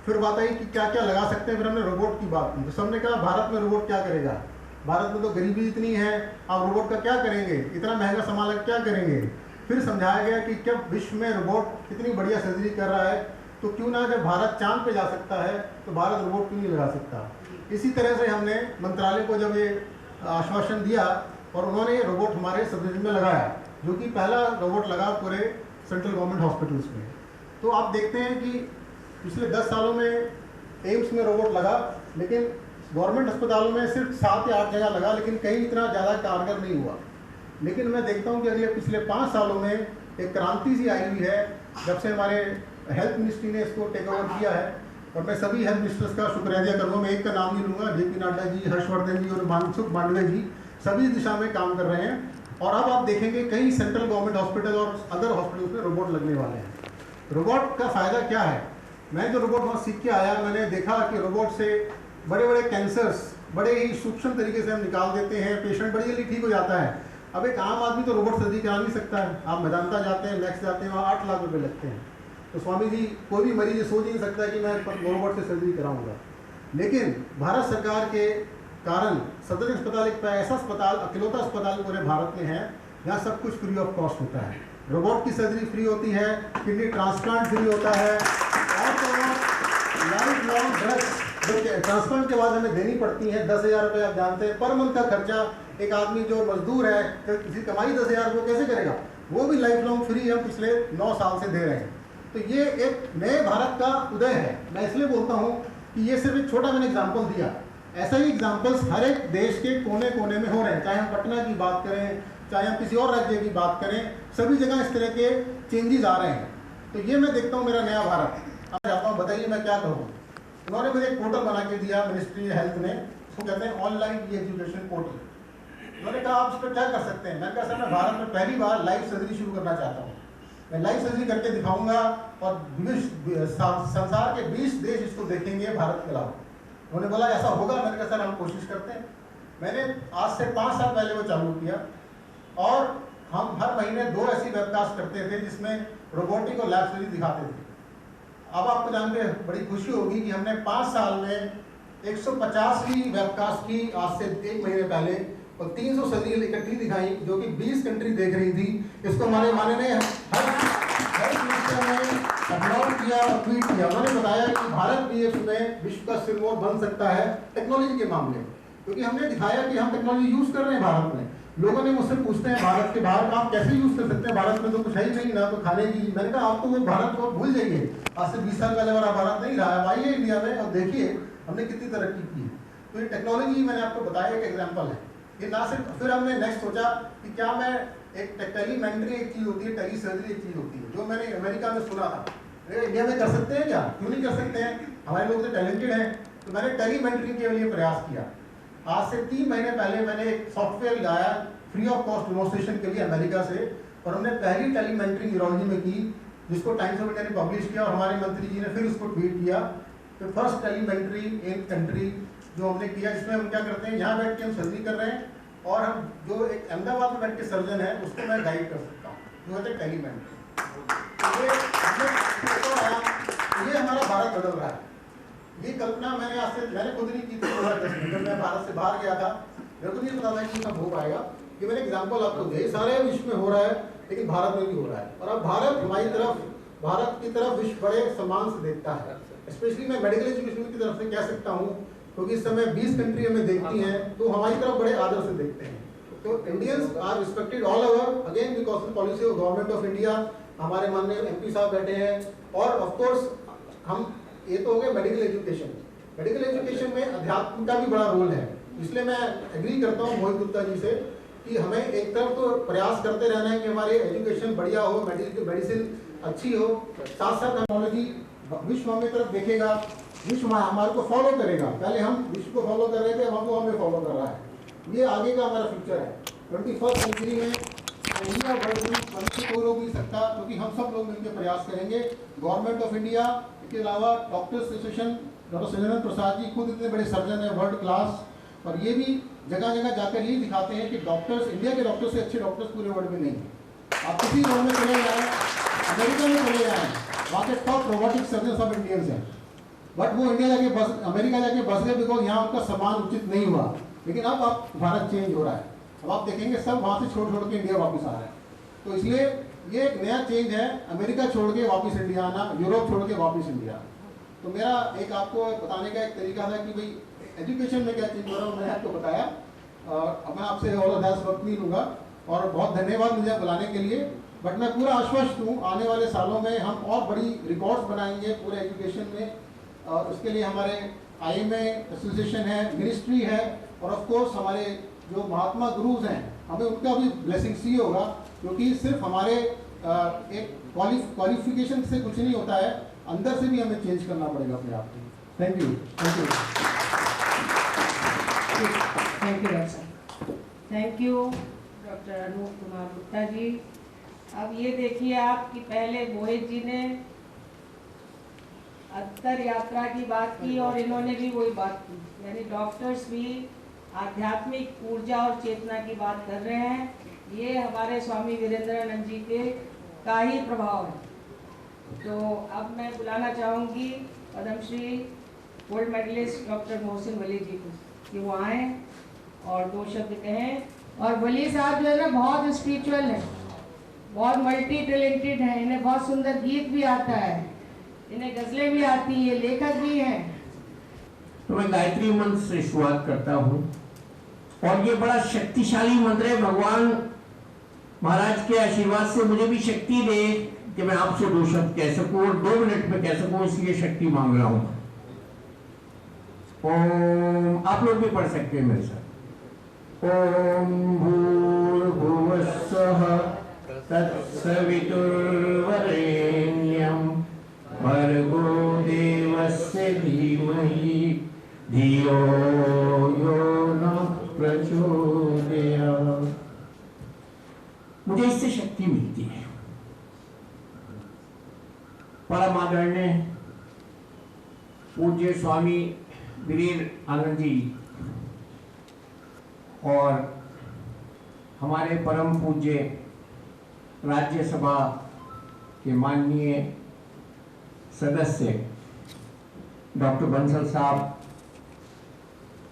फिर बात आई कि क्या क्या लगा सकते हैं। फिर हमने रोबोट की बात की, तो सबने कहा भारत में रोबोट क्या करेगा, भारत में तो गरीबी इतनी है, आप रोबोट का क्या करेंगे, इतना महंगा सामान क्या करेंगे। फिर समझाया गया कि जब विश्व में रोबोट इतनी बढ़िया सर्जरी कर रहा है, तो क्यों ना जब भारत चांद पे जा सकता है तो भारत रोबोट क्यों नहीं लगा सकता। इसी तरह से हमने मंत्रालय को जब ये आश्वासन दिया और उन्होंने ये रोबोट हमारे सब्सिडी में लगाया, जो कि पहला रोबोट लगा पूरे सेंट्रल गवर्नमेंट हॉस्पिटल्स में। तो आप देखते हैं कि पिछले 10 सालों में एम्स में रोबोट लगा, लेकिन गवर्नमेंट अस्पतालों में सिर्फ 7 या 8 जगह लगा, लेकिन कहीं इतना ज़्यादा कारगर नहीं हुआ। लेकिन मैं देखता हूँ कि अगले पिछले 5 सालों में एक क्रांति सी आई हुई है, जब से हमारे हेल्थ मिनिस्ट्री ने इसको टेक ओवर किया है। और मैं सभी हेल्थ मिनिस्टर्स का शुक्रिया अदा करूँगा, मैं एक का नाम नहीं लूँगा, JP नड्डा जी, हर्षवर्धन जी और मनसुख मांडविया जी सभी दिशा में काम कर रहे हैं। और अब आप देखेंगे कई सेंट्रल गवर्नमेंट हॉस्पिटल और अदर हॉस्पिटल्स में रोबोट लगने वाले हैं। रोबोट का फ़ायदा क्या है, मैं जो रोबोट वहाँ सीख के आया, मैंने देखा कि रोबोट से बड़े बड़े कैंसर्स बड़े ही सूक्ष्म तरीके से हम निकाल देते हैं, पेशेंट बड़ी जल्दी ठीक हो जाता है। अब एक आम आदमी तो रोबोट सर्जरी करा नहीं सकता है। आप मेदांता जाते हैं, मैक्स जाते हैं, वहाँ 8 लाख रुपए लगते हैं। तो स्वामी जी, कोई भी मरीज सोच ही नहीं सकता कि मैं रोबोट से सर्जरी कराऊंगा। लेकिन भारत सरकार के कारण सदर अस्पताल एक ऐसा अस्पताल, अकेलौता अस्पताल पूरे भारत में है जहाँ सब कुछ फ्री ऑफ कॉस्ट होता है। रोबोट की सर्जरी फ्री होती है, किडनी ट्रांसप्लांट फ्री होता है, और तो लाइफ लॉन्ग ड्रग्स जो ट्रांसप्लांट के बाद हमें देनी पड़ती है 10,000 रुपये, आप जानते हैं पर मंथ का खर्चा। एक आदमी जो मजदूर है, किसी कमाई 10,000 रुपये कैसे करेगा, वो भी लाइफ लॉन्ग फ्री हम पिछले 9 साल से दे रहे हैं। तो ये एक नए भारत का उदय है। मैं इसलिए बोलता हूँ कि ये सिर्फ एक छोटा मैंने एग्जाम्पल दिया, ऐसा ही एग्जाम्पल्स हर एक देश के कोने कोने में हो रहे हैं। चाहे हम पटना की बात करें, चाहे हम किसी और राज्य की बात करें, सभी जगह इस तरह के चेंजेस आ रहे हैं। तो ये मैं देखता हूँ मेरा नया भारत। अब चाहता हूँ, बताइए मैं क्या करूँ। उन्होंने मुझे एक पोर्टल बना के दिया मिनिस्ट्री हेल्थ ने, उसको कहते हैं ऑनलाइन ई एजुकेशन पोर्टल। उन्होंने कहा आप इस पर क्या कर सकते हैं। मैंने कहा सर, मैं भारत में पहली बार लाइव सर्जरी शुरू करना चाहता हूँ। मैं लाइव सर्जरी करके दिखाऊंगा और संसार के 20 देश इसको देखेंगे भारत के अलावा। उन्होंने बोला ऐसा होगा। मैंने कहा सर हम कोशिश करते हैं। मैंने आज से 5 साल पहले वो चालू किया और हम हर महीने 2 ऐसी वेबकास्ट करते थे जिसमें रोबोटिक और लैब सर्जरी दिखाते थे। अब आपको जान के बड़ी खुशी होगी कि हमने 5 साल में 150वीं वेबकास्ट की आज से 1 महीने पहले, और 300 सदी इकट्ठी दिखाई, जो कि 20 कंट्री देख रही थी। इसको हमारे माननीय हर मिनिस्टर ने अपलोड किया और ट्वीट किया। उन्होंने बताया कि भारत भी एक में विश्व का सिरमौर बन सकता है टेक्नोलॉजी के मामले में, क्योंकि हमने दिखाया कि हम टेक्नोलॉजी यूज कर रहे हैं भारत में। लोगों ने मुझसे पूछते हैं भारत के बाहर आप कैसे यूज कर सकते हैं, भारत में तो कुछ है ही नहीं ना तो खाने की। मैंने कहा आप तो वो भारत को भूल जाइए, आज से 20 साल पहले वाला भारत नहीं रहा है। आइए इंडिया में और देखिए हमने कितनी तरक्की की है। तो ये टेक्नोलॉजी मैंने आपको बताया एक एग्जाम्पल है। ये ना सिर्फ, फिर हमने नेक्स्ट सोचा कि क्या मैं एक टेलीमेंट्री एक चीज होती है, टेली सर्जरी एक चीज होती है, जो मैंने अमेरिका में सुना था, इंडिया में कर सकते हैं क्या, क्यों नहीं कर सकते हैं, हमारे लोग तो टैलेंटेड हैं। तो मैंने टेलीमेंट्री के लिए प्रयास किया। आज से 3 महीने पहले मैंने एक सॉफ्टवेयर लाया फ्री ऑफ कॉस्ट डेमोन्स्ट्रेशन के लिए अमेरिका से, और हमने पहली टेलीमेंट्री न्यूरोलॉजी में की, जिसको टाइम्स ऑफ इंडिया ने पब्लिश किया और हमारे मंत्री जी ने फिर उसको ट्वीट किया। तो फर्स्ट टेलीमेंट्री इन कंट्री जो हमने किया, जिसमें हम क्या करते हैं, यहाँ बैठ के हम सर्जरी कर रहे हैं और हम जो एक अहमदाबाद में बैठ के सर्जन है उसको मैं गाइड कर सकता हूँ, जो है टेलीमेंट्री। ये हमारा भारत बदल रहा है। ये कल्पना मैंने खुद नहीं की थी। 2010 में जब मैं भारत से बाहर गया था, मेरे को नहीं पता था कि ये सब हो पाएगा। ये मैंने एग्जाम्पल आपको दिए, सारे विश्व में हो रहा है लेकिन भारत में भी हो रहा है। और अब भारत की तरफ विश्व बड़े सम्मान से देखता है। स्पेशली मैं मेडिकल एजुकेशन की तरफ से कह सकता हूँ, क्योंकि इस समय 20 कंट्री हमें देखती हैं तो हमारी तरफ बड़े आदर से देखते हैं। तो Indians are respected all over, again because of policy of government of India. हमारे माननीय एमपी साहब बैठे हैं, और ऑफ कोर्स हम, ये तो हो गया मेडिकल एजुकेशन। मेडिकल एजुकेशन में अध्यात्म का भी बड़ा रोल है। इसलिए मैं एग्री करता हूँ मोहित गुप्ता जी से कि हमें एक तरफ तो प्रयास करते रहना है कि हमारी एजुकेशन बढ़िया हो, मेडिसिन अच्छी हो, साथ साथ टेक्नोलॉजी विश्व हमें तरफ देखेगा, विश्व हमारे को फॉलो करेगा। पहले हम विश्व को फॉलो कर रहे थे, अब वो हमें फॉलो कर रहा है। ये आगे का हमारा फ्यूचर है। 21st सेंचुरी में इंडिया वर्ल्ड हो भी सकता, क्योंकि हम सब लोग मिलकर प्रयास करेंगे। गवर्नमेंट ऑफ इंडिया के अलावा doctors association, doctor Surendra Prasad ji खुद इतने बड़े सर्जन हैं वर्ल्ड क्लास, और ये भी जगह जगह जाकर यही दिखाते हैं कि डॉक्टर्स, इंडिया के डॉक्टर्स से अच्छे डॉक्टर्स पूरे वर्ल्ड में नहीं है। आप किसी रोड में चले जाएं, अमेरिका में चले जाएं, वहाँ के टॉप रोबोटिक सर्जन सब इंडियंस हैं। बट वो इंडिया जाके अमेरिका जाके बस गए बिकॉज यहाँ उनका सम्मान उचित नहीं हुआ। लेकिन अब भारत चेंज हो रहा है। अब आप देखेंगे सब वहाँ से छोड़ के इंडिया वापस आ रहे हैं। तो इसलिए ये एक नया चेंज है, अमेरिका छोड़ के वापस इंडिया आना, यूरोप छोड़ के वापस इंडिया। तो मेरा एक आपको बताने का एक तरीका था कि भाई एजुकेशन में क्या चेंज हो रहा है, मैंने आपको बताया। अब मैं आपसे और ज़्यादा वक्त नहीं लूँगा, और बहुत धन्यवाद मुझे बुलाने के लिए। बट मैं पूरा आश्वस्त हूँ, आने वाले सालों में हम और बड़ी रिकॉर्ड्स बनाएंगे पूरे एजुकेशन में। उसके लिए हमारे IMA एसोसिएशन है, मिनिस्ट्री है, और ऑफ कोर्स हमारे जो महात्मा गुरुज हैं, हमें उनका भी ब्लेसिंग सी होगा, क्योंकि सिर्फ हमारे एक क्वालिफिकेशन से कुछ नहीं होता है, अंदर से भी हमें चेंज करना पड़ेगा अपने आप को। Thank you, thank you, thank you doctor, thank you doctor Anoop Kumar Gupta ji. अब ये देखिए आप कि पहले मोहित जी ने अंतर यात्रा की बात की और इन्होंने भी वही बात की, यानी डॉक्टर्स भी आध्यात्मिक ऊर्जा और चेतना की बात कर रहे हैं। ये हमारे स्वामी वीरेंद्रानंद जी के का ही प्रभाव है। तो अब मैं बुलाना चाहूँगी Padma Shri gold medalist doctor Mohsin Wali ji को कि वो आए और 2 शब्द कहें। और वली साहब जो है ना बहुत स्पिरिचुअल है, बहुत मल्टी टैलेंटेड है, इन्हें बहुत सुंदर गीत भी आता है, इन्हें गजलें भी आती हैं, लेखक भी हैं। तो मैं गायत्री मंत्र से शुरुआत करता हूँ, और ये बड़ा शक्तिशाली मंत्र है। भगवान महाराज के आशीर्वाद से मुझे भी शक्ति दे कि मैं आपसे 2 शब्द कह सकूं और 2 मिनट में कह सकूं, इसलिए शक्ति मांग रहा हूं। ओम, आप लोग भी पढ़ सकते हैं मेरे साथ। ओम भूर्भुवस्सुः तत्सवितुर्वरेण्यं भर्गो देवस्य धीमहि धियो यो नः प्रचोदयात्। मुझे इससे शक्ति मिलती है। परम आदरणीय पूज्य स्वामी वीरेंद्र आनंद जी और हमारे परम पूज्य राज्यसभा के माननीय सदस्य डॉक्टर बंसल साहब,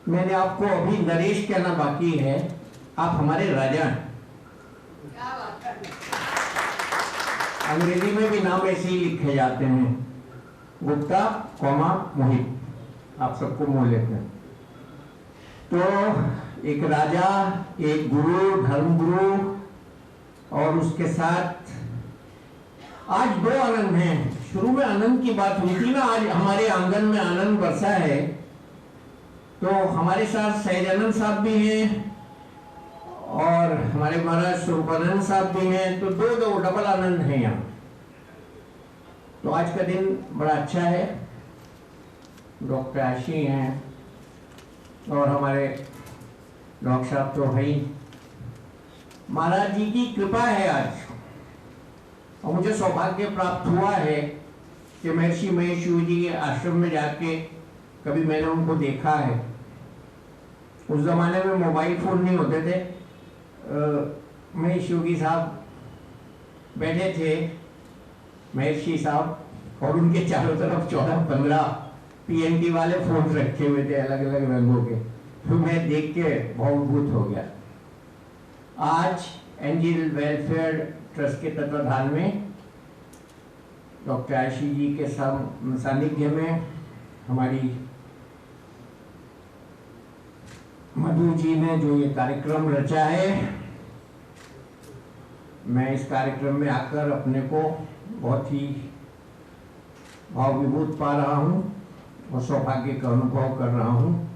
मैंने आपको अभी नरेश कहना बाकी है, आप हमारे राजा हैं। अंग्रेजी में भी नाम ऐसे ही लिखे जाते हैं, गुप्ता कौमा मोहित, आप सबको मोह लेते हैं। तो एक राजा, एक गुरु, धर्म गुरु, और उसके साथ आज दो आनंद हैं। शुरू में आनंद की बात हुई थी ना, आज हमारे आंगन में आनंद बरसा है। तो हमारे साथ सहजानंद साहब भी हैं और हमारे महाराज स्वरूपानंद साहब भी हैं, तो दो डबल आनंद हैं यहाँ। तो आज का दिन बड़ा अच्छा है। डॉक्टर आशी हैं और हमारे डॉक्टर साहब तो है ही। महाराज जी की कृपा है आज, और मुझे सौभाग्य प्राप्त हुआ है कि महर्षि महेश योगी जी के आश्रम में जाके कभी मैंने उनको देखा है। उस जमाने में मोबाइल फोन नहीं होते थे। महेश योगी साहब बैठे थे, महर्षि साहब, और उनके चारों तरफ 14-15 PNT वाले फोन रखे हुए थे अलग अलग रंगों के। तो मैं देख के भावुभूत हो गया। आज एंजल वेलफेयर ट्रस्ट के तत्वाधान में डॉक्टर आशी जी के सानिध्य में हमारी मधु जी ने जो ये कार्यक्रम रचा है, मैं इस कार्यक्रम में आकर अपने को बहुत ही भाव विभूत पा रहा हूँ और सौभाग्य का अनुभव कर रहा हूँ।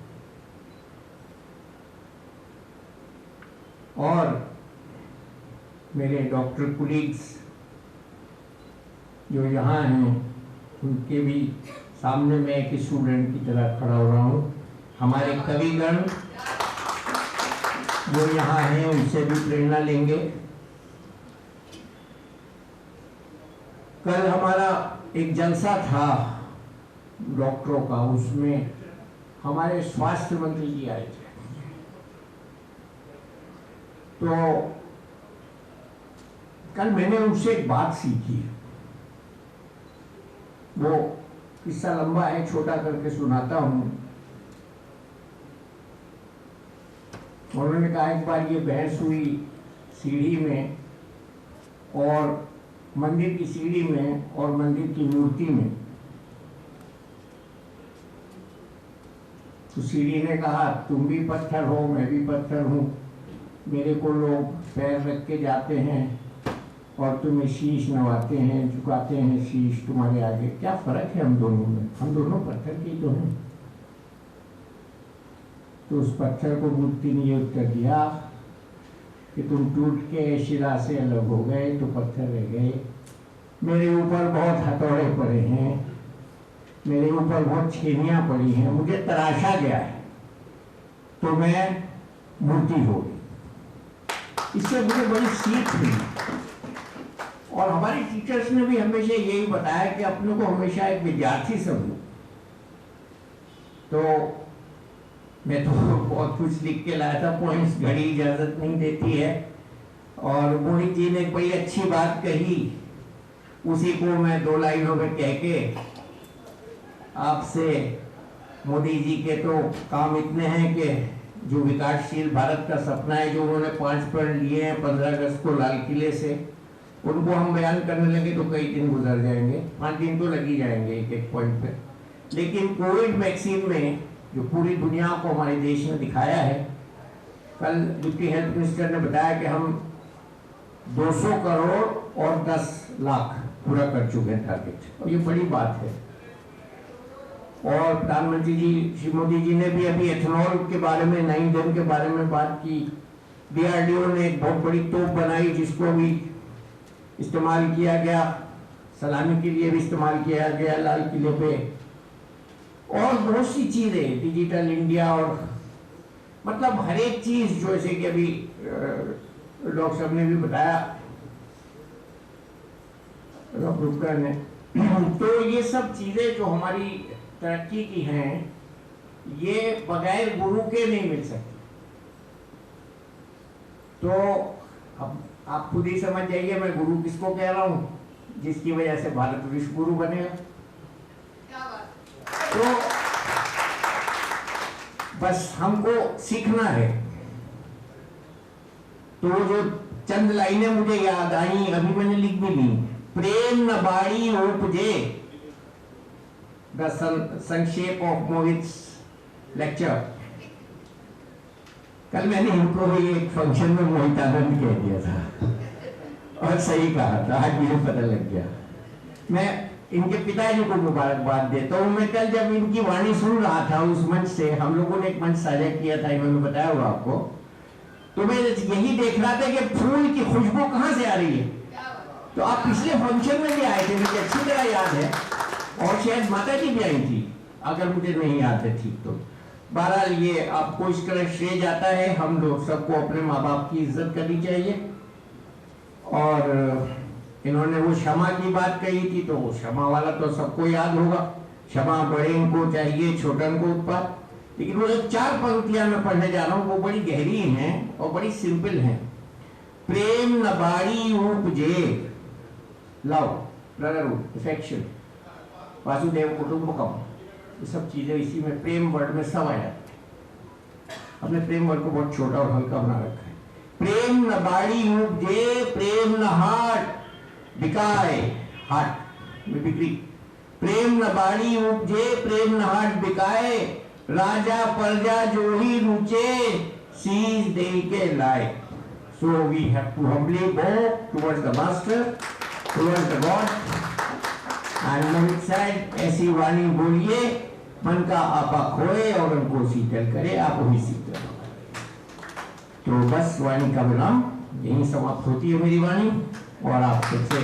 और मेरे डॉक्टर कुलीग्स जो यहाँ हैं, उनके भी सामने मैं एक स्टूडेंट की तरह खड़ा हो रहा हूँ। हमारे कविगण जो यहाँ हैं, उनसे भी प्रेरणा लेंगे। कल हमारा एक जलसा था डॉक्टरों का, उसमें हमारे स्वास्थ्य मंत्री जी आए थे। तो कल मैंने उनसे एक बात सीखी। वो किस्सा लंबा है, छोटा करके सुनाता हूं। उन्होंने कहा एक बार ये बहस हुई सीढ़ी में, और मंदिर की सीढ़ी में और मंदिर की मूर्ति में। तो सीढ़ी ने कहा तुम भी पत्थर हो, मैं भी पत्थर हूँ, मेरे को लोग पैर रख के जाते हैं और तुम्हें शीश नवाते हैं, झुकाते हैं शीश तुम्हारे आगे, क्या फर्क है हम दोनों में? हम दोनों पत्थर के तो हैं। तो उस पत्थर को मूर्ति ने ये उत्तर दिया कि तुम टूट के शिला से अलग हो गए तो पत्थर रह गए, मेरे ऊपर बहुत हथौड़े पड़े हैं, मेरे ऊपर बहुत छेनियाँ पड़ी हैं, मुझे तराशा गया है, तो मैं मूर्ति हो गई। इससे मुझे बड़ी सीख मिली। और हमारे टीचर्स ने भी हमेशा यही बताया कि अपने को हमेशा एक विद्यार्थी समझो। तो मैं तो बहुत कुछ लिख के लाया था, पॉइंट्स, घड़ी इजाजत नहीं देती है। और मोहित जी ने बड़ी अच्छी बात कही, उसी को मैं 2 लाइनों में कह के आपसे, मोदी जी के तो काम इतने हैं कि जो विकासशील भारत का सपना है, जो उन्होंने 5 पॉइंट लिए हैं 15 अगस्त को लाल किले से, उनको हम बयान करने लगे तो कई दिन गुजर जाएंगे, 5 दिन तो लग ही जाएंगे एक एक पॉइंट पे। लेकिन कोविड वैक्सीन में जो पूरी दुनिया को हमारे देश ने दिखाया है, कल डिप्टी हेल्थ मिनिस्टर ने बताया कि हम 200 करोड़ और 10 लाख पूरा कर चुके हैं टारगेट, और ये बड़ी बात है। और प्रधानमंत्री जी श्री मोदी जी ने भी अभी एथेनॉल के बारे में, 9 के बारे में बात की। DRDO ने एक बहुत बड़ी तोप बनाई जिसको भी इस्तेमाल किया गया, सलामी के लिए भी इस्तेमाल किया गया लाल किले पे। और बहुत सी चीजें, डिजिटल इंडिया, और मतलब हर एक चीज, जो जैसे कि अभी डॉक्टर साहब ने भी बताया, डॉक्टर ने, तो ये सब चीजें जो हमारी तरक्की की हैं, ये बगैर गुरु के नहीं मिल सकती। तो अब आप खुद ही समझ जाइए मैं गुरु किसको कह रहा हूँ, जिसकी वजह से भारत विश्व गुरु बनेगा। तो बस हमको सीखना है तो वो जो चंद लाइनें मुझे याद आई, अभी मैंने लिख भी ली। प्रेम न बाड़ी उपजे, द संक्षेप ऑफ मोहित्स लेक्चर। कल मैंने इनको भी एक फंक्शन में मोहित आनंद कह दिया था और सही कहा था, आज मुझे पता लग गया। मैं इनके पिताजी को मुबारकबाद देता हूँ। मैं कल जब इनकी वाणी सुन रहा था उस मंच से, हम लोगों ने एक मंच साझा किया था, इन्होंने बताया होगा आपको, तो मैं यही देख रहा था कि फूल की खुशबू कहाँ से आ रही है। तो आप पिछले फंक्शन में भी आए थे, मुझे अच्छी तरह याद है, और शायद माता जी भी आई थी, अगर मुझे नहीं याद है ठीक तो। बहरहाल ये आपको इस तरह श्रेय जाता है। हम लोग सबको अपने माँ बाप की इज्जत करनी चाहिए। और इन्होंने वो क्षमा की बात कही थी, तो वो क्षमा वाला तो सबको याद होगा, क्षमा बड़े को चाहिए छोटन को उत्पाद। लेकिन वो जो 4 पंक्तियां मैं पढ़ने जा रहा हूँ वो बड़ी गहरी हैं और बड़ी सिंपल हैं। प्रेम न बाड़ी उपजे, लव, ब्रदरहुड, अफेक्शन, वासुदेव कुटुंबकम, ये सब चीजें इसी में प्रेम वर्ड में सब आया। हमने प्रेम वर्ड को बहुत छोटा और हल्का बना रखा है। प्रेम न बाड़ी उपजे, प्रेम न हाट बिकाए, हाट में बिक्री। प्रेम न बाड़ी उपजे, प्रेम न हाट बिकाए, राजा प्रजा जो ही रुचे, सीज दे के लाए। So we have to humbly bow towards the master, towards the God. And Mohit said, ऐसी वाणी बोलिए, मन का आपा खोए और उनको शीतल करे, आप वही शीतल। तो बस वाणी का विराम यही समाप्त होती है मेरी वाणी। और आप सबसे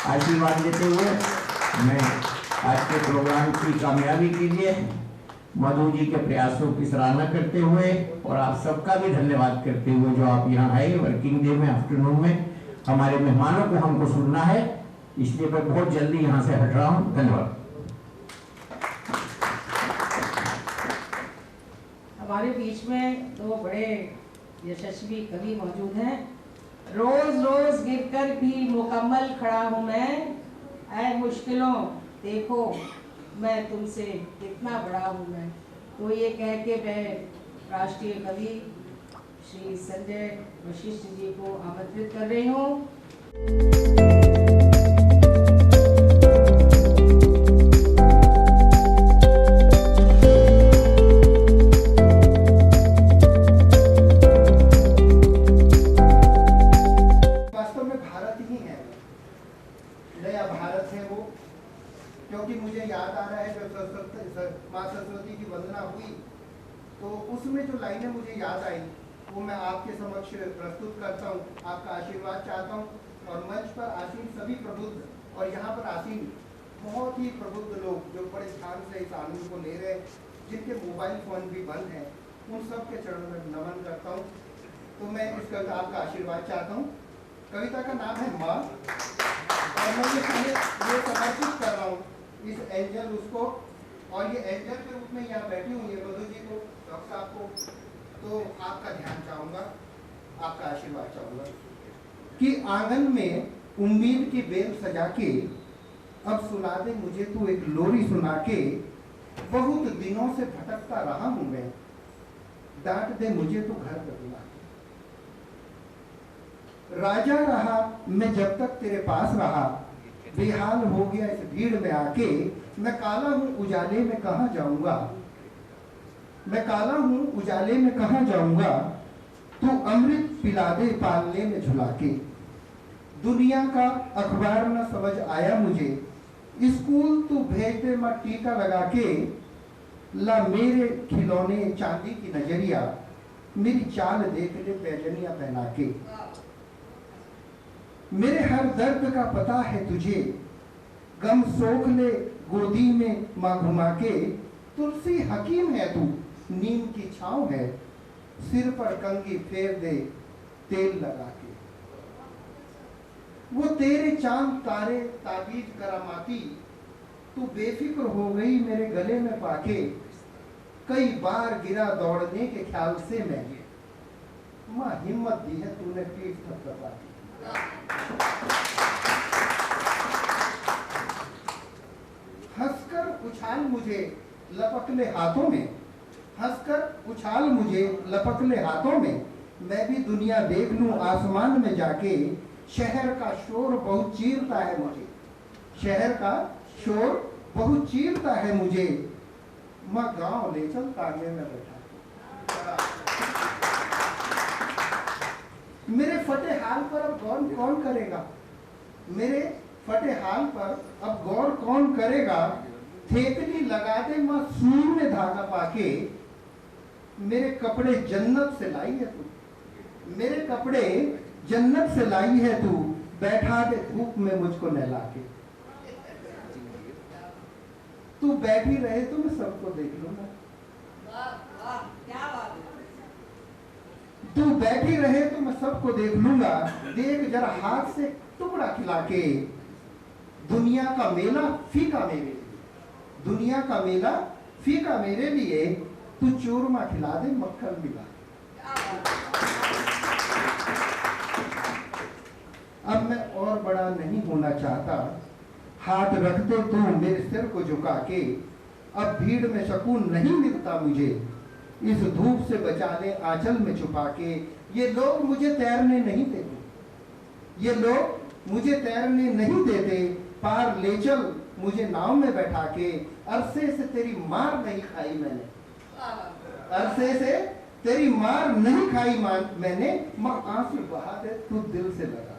आशीर्वाद लेते हुए मैं आज के प्रोग्राम की कामयाबी के लिए मधु जी के प्रयासों की सराहना करते हुए और आप सबका भी धन्यवाद करते हुए जो आप यहाँ आए वर्किंग डे में, आफ्टरनून में, हमारे मेहमानों को हमको सुनना है, इसलिए मैं बहुत जल्दी यहाँ से हट रहा हूँ। धन्यवाद। हमारे बीच में 2 बड़े यशस्वी कवि मौजूद हैं। रोज रोज गिरकर भी मुकम्मल खड़ा हूँ मैं, ऐ मुश्किलों देखो मैं तुमसे कितना बड़ा हूँ मैं। तो ये कह के मैं राष्ट्रीय कवि श्री संजय वशिष्ठ जी को आमंत्रित कर रही हूँ। क्योंकि मुझे याद आ रहा है जब माँ सरस्वती की वंदना हुई तो उसमें जो लाइनें मुझे याद आई वो मैं आपके समक्ष प्रस्तुत करता हूँ। आपका आशीर्वाद चाहता हूँ और मंच पर आसीन सभी प्रबुद्ध और यहाँ पर आसीन बहुत ही प्रबुद्ध लोग जो बड़े ध्यान से इस आनंद को ले रहे हैं, जिनके मोबाइल फोन भी बंद हैं, उन सब के चरणों में नमन करता हूँ। तो मैं इस कविता आपका आशीर्वाद चाहता हूँ। कविता का नाम है माँ और मैं ये समर्पित कर रहा हूँ इस एंजल उसको, और ये एंजल के रूप में यहाँ बैठी हुई है मधु जी को, डॉक्टर साहब को। तो आपका ध्यान चाहूँगा, आपका आशीर्वाद चाहूँगा कि आंगन में उम्मीद की बेल सजा के अब सुना दे मुझे तू एक लोरी सुना के, बहुत दिनों से भटकता रहा हूँ मैं, डांट दे मुझे तो घर पर बुला के। राजा रहा मैं जब तक तेरे पास रहा, बेहाल हो गया इस भीड़ में आके, मैं काला हूँ उजाले में कहाँ जाऊंगा, मैं काला हूँ उजाले में कहाँ जाऊंगा, तू अमृत पिला दे पालने में झुला के। दुनिया का अखबार न समझ आया मुझे, स्कूल तू भेज दे मैं टीका लगा के, ला मेरे खिलौने चांदी की नजरिया, मेरी चाल देख ले पैजनिया पहना के। मेरे हर दर्द का पता है तुझे, गम सोख ले गोदी में माँ घुमा के, तुलसी हकीम है तू नीम की छाँव है, सिर पर कंघी फेर दे तेल लगा के। वो तेरे चांद तारे ताबीज करामाती, तू बेफिक्र हो गई मेरे गले में पाके, कई बार गिरा दौड़ने के ख्याल से मैं, माँ हिम्मत दी है तूने पीठ थपथपा के। हंसकर उछाल मुझे लपक ले हाथों में, हंसकर उछाल मुझे लपक ले हाथों में, मैं भी दुनिया देख लूं आसमान में जाके, शहर का शोर बहुत चीरता है मुझे, शहर का शोर बहुत चीरता है मुझे, मैं गांव ले चल तांगे में बैठा। मेरे फटे हाल पर अब गौर कौन करेगा, मेरे फटे हाल पर अब गौर कौन करेगा, थेकली लगा दे मां सूर में धागा पाके, मेरे कपड़े जन्नत से लाई है तू, मेरे कपड़े जन्नत से लाई है तू, बैठा दे धूप में मुझको नहला के, तू बैठी रहे तो मैं सबको देख लूंगा, तू बैठी रहे तो मैं सबको देख लूंगा, देख जरा हाथ से टुकड़ा खिला के, दुनिया का मेला फीका मेरे लिए, दुनिया का मेला फीका मेरे लिए, तू चूरमा खिला दे मक्खन मिला। अब मैं और बड़ा नहीं होना चाहता, हाथ रख दे तू मेरे सिर को झुका के, अब भीड़ में सुकून नहीं मिलता मुझे, इस धूप से बचा ले आंचल में छुपा के, ये लोग मुझे तैरने नहीं देते, ये लोग मुझे तैरने नहीं देते, पार ले चल मुझे नाव में बैठा के, अरसे से तेरी मार नहीं खाई मैंने, अरसे से तेरी मार नहीं खाई मैंने, मां आंसू बहा दे तू दिल से लगा,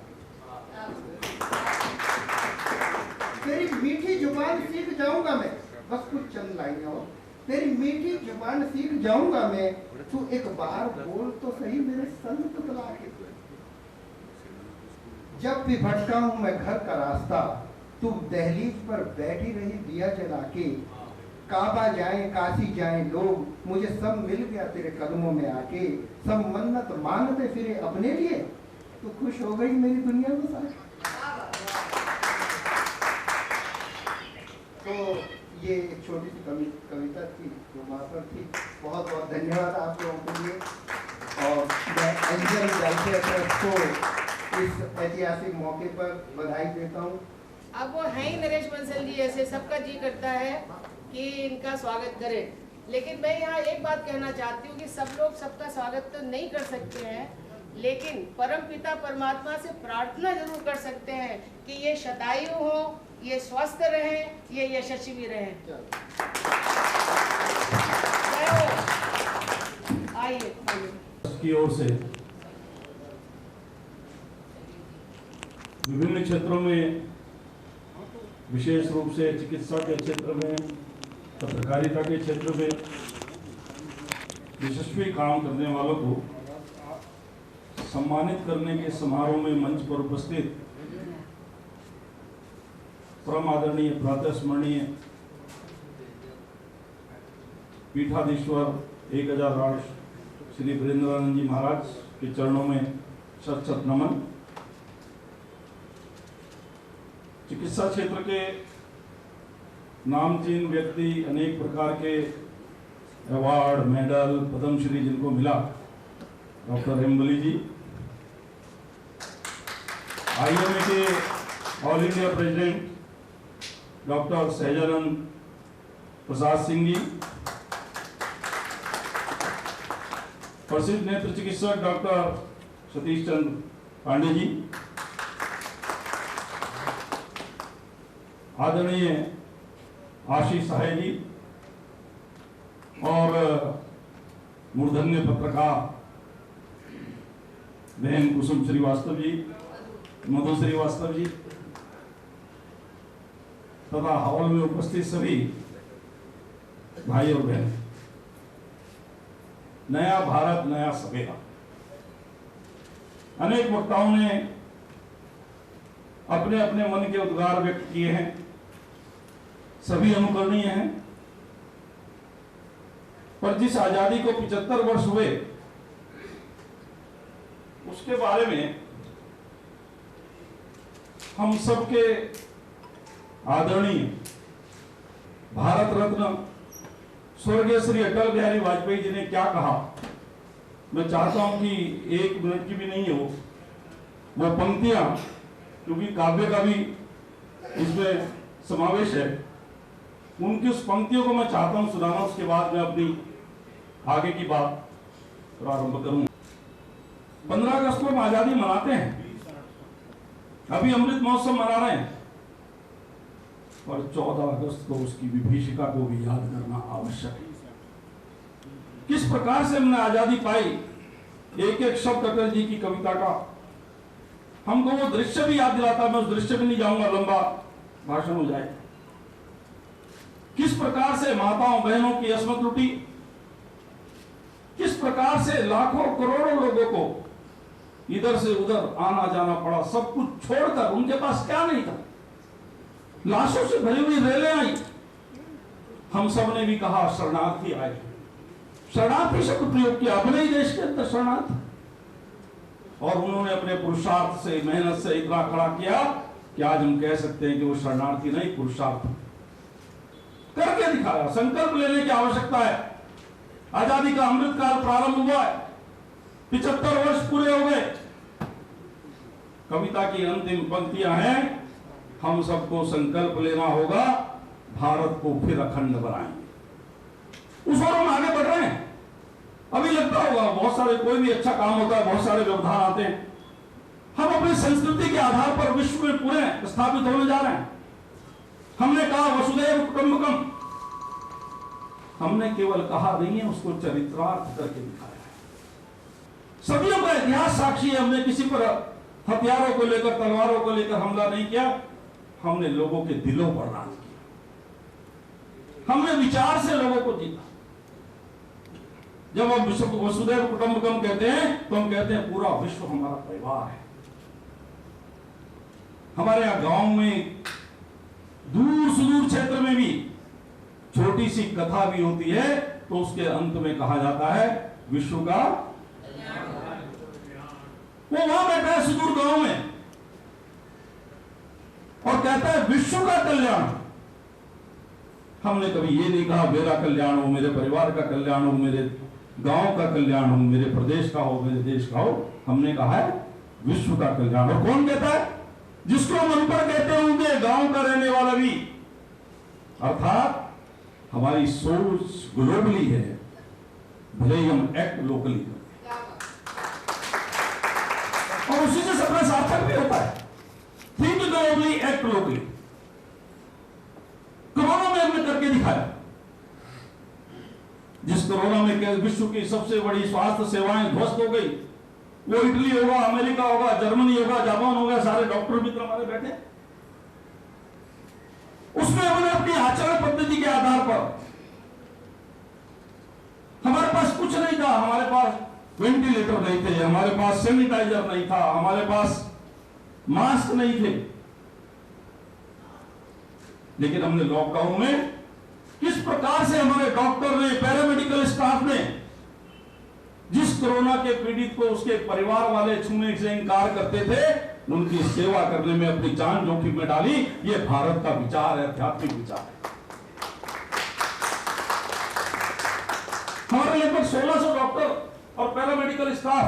तेरी मीठी जुबान सीख जाऊंगा मैं, बस कुछ चंद लाइनें और, तेरी मीठी जुबान सीख जाऊंगा मैं, तू एक बार बोल तो सही मेरे संग तुतला के, जब भी भटका हूं मैं घर का रास्ता, तू दहलीज पर बैठी रही दिया जला के, काबा जाए काशी जाए लोग, मुझे सब मिल गया तेरे कदमों में आके, सब मन्नत मांगते फिरे अपने लिए, तू खुश हो गई मेरी दुनिया में साथ। तो ये एक छोटी सी कविता थी जो वहाँ पर थी। बहुत बहुत धन्यवाद आप लोगों के लिए, और मैं एंजल वेलफेयर ट्रस्ट को इस ऐतिहासिक मौके पर बधाई देता हूँ। अब वो हैं ही नरेश बंसल जी ऐसे, सबका जी करता है कि इनका स्वागत करें, लेकिन मैं यहाँ एक बात कहना चाहती हूँ कि सब लोग सबका स्वागत तो नहीं कर सकते हैं, लेकिन परम पिता परमात्मा से प्रार्थना जरूर कर सकते हैं कि ये शतायु हो, ये स्वस्थ रहें, ये यशस्वी रहें। आइए की ओर से विभिन्न क्षेत्रों में, विशेष रूप से चिकित्सा के क्षेत्र में, पत्रकारिता के क्षेत्र में यशस्वी काम करने वालों को सम्मानित करने के समारोह में मंच पर उपस्थित परम आदरणीय प्रातःस्मरणीय पीठाधीश्वर 1008 श्री वीरेंद्रानंद जी महाराज के चरणों में शत शत नमन। चिकित्सा क्षेत्र के नामचीन व्यक्ति, अनेक प्रकार के अवार्ड, मेडल, पद्मश्री जिनको मिला, डॉक्टर हेमबली जी, IMA के all India president doctor Sahajanand Prasad Singh ji, प्रसिद्ध नेत्र चिकित्सक डॉक्टर सतीश चंद्र पांडे जी, आदरणीय आशीष सहाय जी, और मूर्धन्य पत्रकार बहन कुसुम श्रीवास्तव जी, मधु श्रीवास्तव जी, तथा हॉल में उपस्थित सभी भाई और बहन। नया भारत नया सवेरा। अनेक वक्ताओं ने अपने अपने मन के उद्गार व्यक्त किए हैं, सभी अनुकरणीय हैं, पर जिस आजादी को 75 वर्ष हुए उसके बारे में हम सबके आदरणीय भारत रत्न स्वर्गीय श्री अटल बिहारी वाजपेयी जी ने क्या कहा, मैं चाहता हूं कि 1 मिनट की भी नहीं हो वो पंक्तियां, क्योंकि काव्य का भी इसमें समावेश है, उनकी उस पंक्तियों को मैं चाहता हूं सुनाना, उसके बाद मैं अपनी आगे की बात प्रारंभ करूं। 15 अगस्त को हम आजादी मनाते हैं, अभी अमृत महोत्सव मना रहे हैं, और 14 अगस्त को उसकी विभीषिका को भी याद करना आवश्यक है। किस प्रकार से हमने आजादी पाई, एक एक शब्द अटल जी की कविता का हमको वो दृश्य भी याद दिलाता। मैं उस दृश्य भी नहीं जाऊंगा, लंबा भाषण हो जाए। किस प्रकार से माताओं बहनों की अस्मत लुटी, किस प्रकार से लाखों करोड़ों लोगों को इधर से उधर आना जाना पड़ा, सब कुछ छोड़कर। उनके पास क्या नहीं था, लाशों से भरी हुई रेलें आई। हम सब ने भी कहा शरणार्थी आए, शरणार्थी शब्द प्रयोग किया अपने ही देश के अंदर शरणार्थी, और उन्होंने अपने पुरुषार्थ से मेहनत से इतना खड़ा किया कि आज हम कह सकते हैं कि वो शरणार्थी नहीं पुरुषार्थ करके दिखाया। संकल्प लेने की आवश्यकता है। आजादी का अमृत काल प्रारंभ हुआ है, 75 वर्ष पूरे हो गए। कविता की अंतिम पंक्तियां हैं, हम सबको संकल्प लेना होगा, भारत को फिर अखंड बनाएंगे। उस ओर हम आगे बढ़ रहे हैं। अभी लगता होगा बहुत सारे, कोई भी अच्छा काम होता है बहुत सारे व्यवधान आते हैं। हम अपनी संस्कृति के आधार पर विश्व में पूरे स्थापित होने जा रहे हैं। हमने कहा वसुधैव कुटुंबकम, हमने केवल कहा नहीं है, उसको चरित्रार्थ करके दिखाया है। सदियों का इतिहास साक्षी है। हमने किसी पर हथियारों को लेकर, तलवारों को लेकर हमला नहीं किया, हमने लोगों के दिलों पर राज किया। हमने विचार से लोगों को जीता। जब हम विश्व वसुधैव कुटुंबकम कहते हैं तो हम कहते हैं पूरा विश्व हमारा परिवार है। हमारे यहां गांव में, दूर सुदूर क्षेत्र में भी छोटी सी कथा भी होती है तो उसके अंत में कहा जाता है विश्व का। वो वहां बैठा है सुदूर गांव में और कहता है विश्व का कल्याण। हमने कभी ये नहीं कहा मेरा कल्याण हो, मेरे परिवार का कल्याण हो, मेरे गांव का कल्याण हो, मेरे प्रदेश का हो, मेरे देश का हो। हमने कहा है विश्व का कल्याण। और कौन कहता है? जिसको हम अनपढ़ कहते होंगे, गांव का रहने वाला भी। अर्थात हमारी सोच ग्लोबली है, भले ही हम एक्ट लोकली करते हैं, और उसी से सपना सार्थक भी होता है। Think globally, act locally. Corona में हमने करके दिखाया। जिस कोरोना में विश्व की सबसे बड़ी स्वास्थ्य सेवाएं ध्वस्त हो गई, वो इटली होगा, अमेरिका होगा, जर्मनी होगा, जापान होगा, सारे डॉक्टर मित्र हमारे बैठे। उसमें हमने अपनी आचरण पद्धति के आधार पर, हमारे पास कुछ नहीं था, हमारे पास वेंटिलेटर नहीं थे, हमारे पास सैनिटाइजर नहीं था, हमारे पास मास्क नहीं थे, लेकिन हमने लॉकडाउन में किस प्रकार से हमारे डॉक्टर ने, पैरामेडिकल स्टाफ ने जिस कोरोना के पीड़ित को उसके परिवार वाले छूने से इंकार करते थे, उनकी सेवा करने में अपनी जान जोखिम में डाली। ये भारत का विचार है, आध्यात्मिक विचार है। हमारे लगभग 1600 डॉक्टर और पैरामेडिकल स्टाफ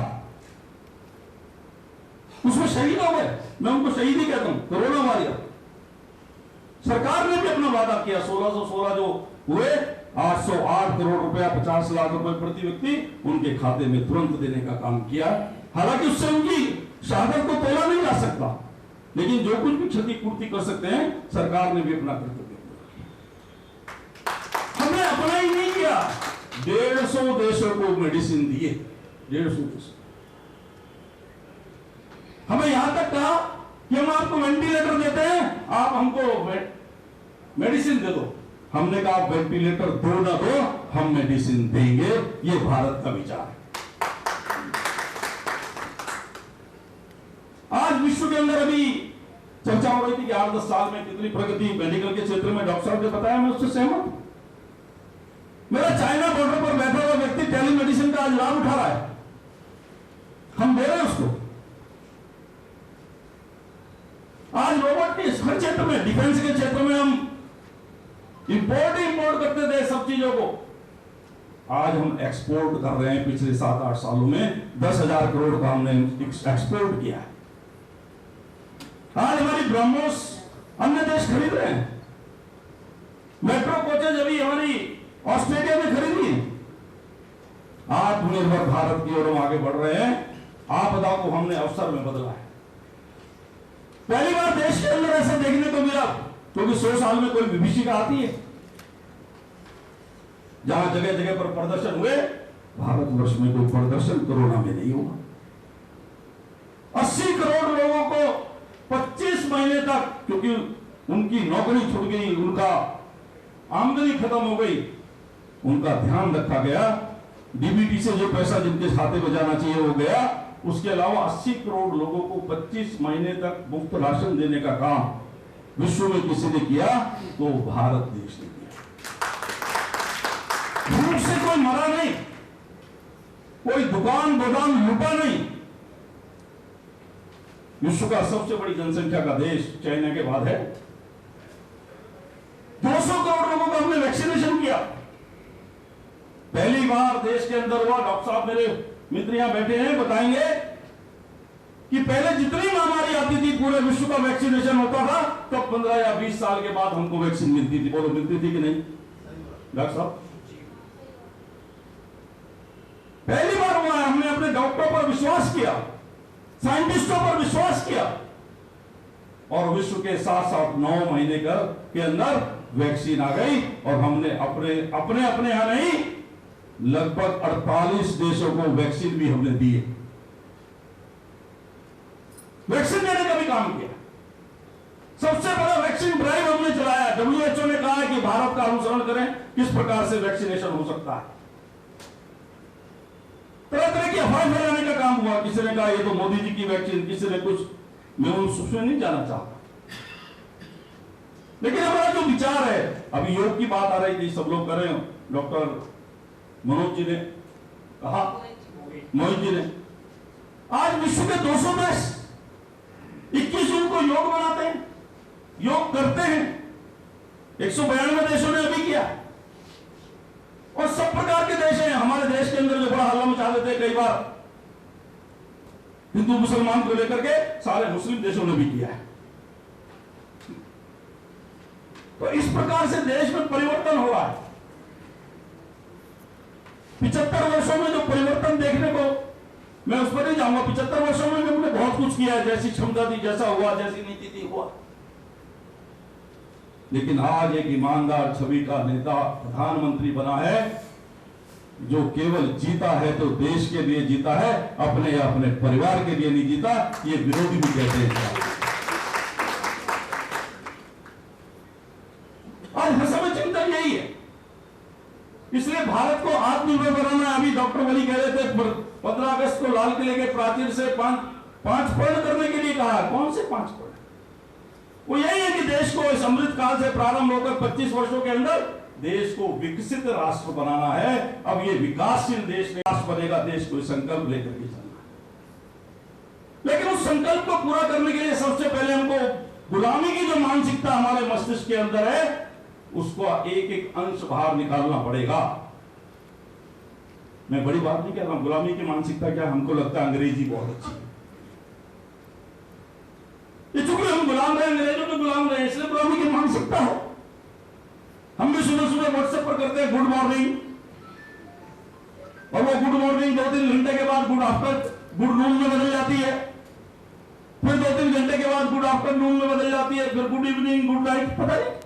उसमें शहीद हो गए। मैं उनको शहीद ही कहता हूं, कोरोना वॉरियर। सरकार ने भी अपना वादा किया, 1616 जो हुए, 808 करोड़ रुपया, 50 लाख रुपए प्रति व्यक्ति उनके खाते में तुरंत देने का काम किया। हालांकि उससे उनकी शहादत को तोला नहीं जा सकता, लेकिन जो कुछ भी क्षतिपूर्ति कर सकते हैं सरकार ने भी अपना कर्तव्य किया। हमने अपना ही नहीं किया, 150 देशों को मेडिसिन दिए, 150 देशों। हमें यहां तक कहा कि हम आपको वेंटिलेटर देते हैं, आप हमको मेडिसिन दे दो। हमने कहा वेंटिलेटर दो ना दो, हम मेडिसिन देंगे। ये भारत का विचार है। आज विश्व के अंदर अभी चर्चा हो रही थी कि 8-10 साल में कितनी प्रगति मेडिकल के क्षेत्र में, डॉक्टर साहब ने बताया, मैं उससे सहमत हूं। मेरा चाइना बॉर्डर पर बैठा हुआ व्यक्ति टेलीमेडिसिन का आज लाभ उठा रहा है, हम दे रहे हैं उसको। आज रोबोट के हर क्षेत्र में, डिफेंस के क्षेत्र में हम इंपोर्ट करते थे सब चीजों को, आज हम एक्सपोर्ट कर रहे हैं। पिछले 7-8 सालों में 10,000 करोड़ का हमने एक्सपोर्ट किया है। आज हमारी ब्रह्मोस अन्य देश खरीद रहे हैं। मेट्रो कोचेज अभी हमारी ऑस्ट्रेलिया में खरीदी। आत्मनिर्भर भारत की ओर हम आगे बढ़ रहे हैं। आपदा को हमने अवसर में बदला है। पहली बार देश के अंदर ऐसा देखने को मिला, क्योंकि 100 साल में कोई विभीषिका आती है। जहां जगह जगह पर प्रदर्शन हुए, भारतवर्ष में कोई प्रदर्शन कोरोना में नहीं हुआ। 80 करोड़ लोगों को 25 महीने तक, क्योंकि उनकी नौकरी छूट गई, उनका आमदनी खत्म हो गई, उनका ध्यान रखा गया। डीबीटी से जो पैसा जिनके खाते में जाना चाहिए वो गया। उसके अलावा 80 करोड़ लोगों को 25 महीने तक मुफ्त राशन देने का काम विश्व में किसी ने किया तो भारत देश ने किया। भूख से कोई मरा नहीं, कोई दुकान गोदाम लूटा नहीं। विश्व का सबसे बड़ी जनसंख्या का देश चाइना के बाद है। 200 करोड़ लोगों को हमने वैक्सीनेशन किया। पहली बार देश के अंदर हुआ। डॉक्टर साहब मेरे मित्र यहां बैठे हैं, बताएंगे कि पहले जितनी महामारी आती थी पूरे विश्व का वैक्सीनेशन होता था, तब 15 या 20 साल के बाद हमको वैक्सीन मिलती थी। बोलो मिलती थी कि नहीं डॉक्टर साहब? पहली बार हुआ है। हमने अपने डॉक्टरों पर विश्वास किया, साइंटिस्टों पर विश्वास किया, और विश्व के 7-9 महीने के अंदर वैक्सीन आ गई। और हमने अपने यहां नहीं, लगभग 48 देशों को वैक्सीन भी हमने दिए। वैक्सीन देने का भी काम किया। सबसे बड़ा वैक्सीन ड्राइव हमने चलाया। WHO ने कहा है कि भारत का अनुसरण करें किस प्रकार से वैक्सीनेशन हो सकता है। तरह तरह की अफवाह फैलाने का काम हुआ। किसी ने कहा ये तो मोदी जी की वैक्सीन, किसी ने कुछ। मैं उसमें नहीं जाना चाहता, लेकिन हमारा जो विचार है, अभी योग की बात आ रही थी, सब लोग कर रहे हो। डॉक्टर मनोज जी ने कहा, मोहित जी ने, आज विश्व के 200 देश 21 जून को योग मनाते हैं, योग करते हैं। 192 देशों ने अभी किया, और सब प्रकार के देश हैं। हमारे देश के अंदर जो बड़ा हल्ला मचा देते हैं कई बार हिंदू मुसलमान को लेकर के, सारे मुस्लिम देशों ने भी किया है। तो इस प्रकार से देश में परिवर्तन हो रहा है। 75 वर्षों में जो परिवर्तन देखने को, मैं उस पर नहीं जाऊंगा। 75 वर्षों में हमने बहुत कुछ किया है, जैसी क्षमता थी, जैसा हुआ, जैसी नीति थी हुआ। लेकिन आज एक ईमानदार छवि का नेता प्रधानमंत्री बना है, जो केवल जीता है तो देश के लिए जीता है, अपने या अपने परिवार के लिए नहीं जीता। ये विरोधी भी कहते हैं। आज हमें चिंता यही है। इसलिए भारत को आत्मनिर्भर बनाना है। अभी डॉक्टर वली कह रहे थे 15 अगस्त को लाल किले के प्राचीर से 5 पर्ण करने के लिए कहा। कौन से 5 पर्ण? वो यही है कि देश को इस अमृत काल से प्रारंभ होकर 25 वर्षों के अंदर देश को विकसित राष्ट्र बनाना है। अब ये विकासशील देश राष्ट्र बनेगा, देश को संकल्प लेकर के चलना है। लेकिन उस संकल्प को पूरा करने के लिए सबसे पहले हमको गुलामी की जो मानसिकता हमारे मस्तिष्क के अंदर है, उसको एक एक अंश बाहर निकालना पड़ेगा। मैं बड़ी बात नहीं कह रहा हूं। गुलामी की मानसिकता क्या, हमको लगता है अंग्रेजी बहुत अच्छी है। ये चूंकि हम गुलाम रहे, अंग्रेजों के गुलाम रहे, इसलिए गुलामी की मानसिकता है। हम भी सुबह सुबह व्हाट्सएप पर करते हैं गुड मॉर्निंग, और वो गुड मॉर्निंग 2-3 घंटे के बाद गुड नून में बदल जाती है। फिर 2-3 घंटे के बाद गुड आफ्टरनून में बदल जाती है। फिर गुड इवनिंग, गुड नाइट। पता नहीं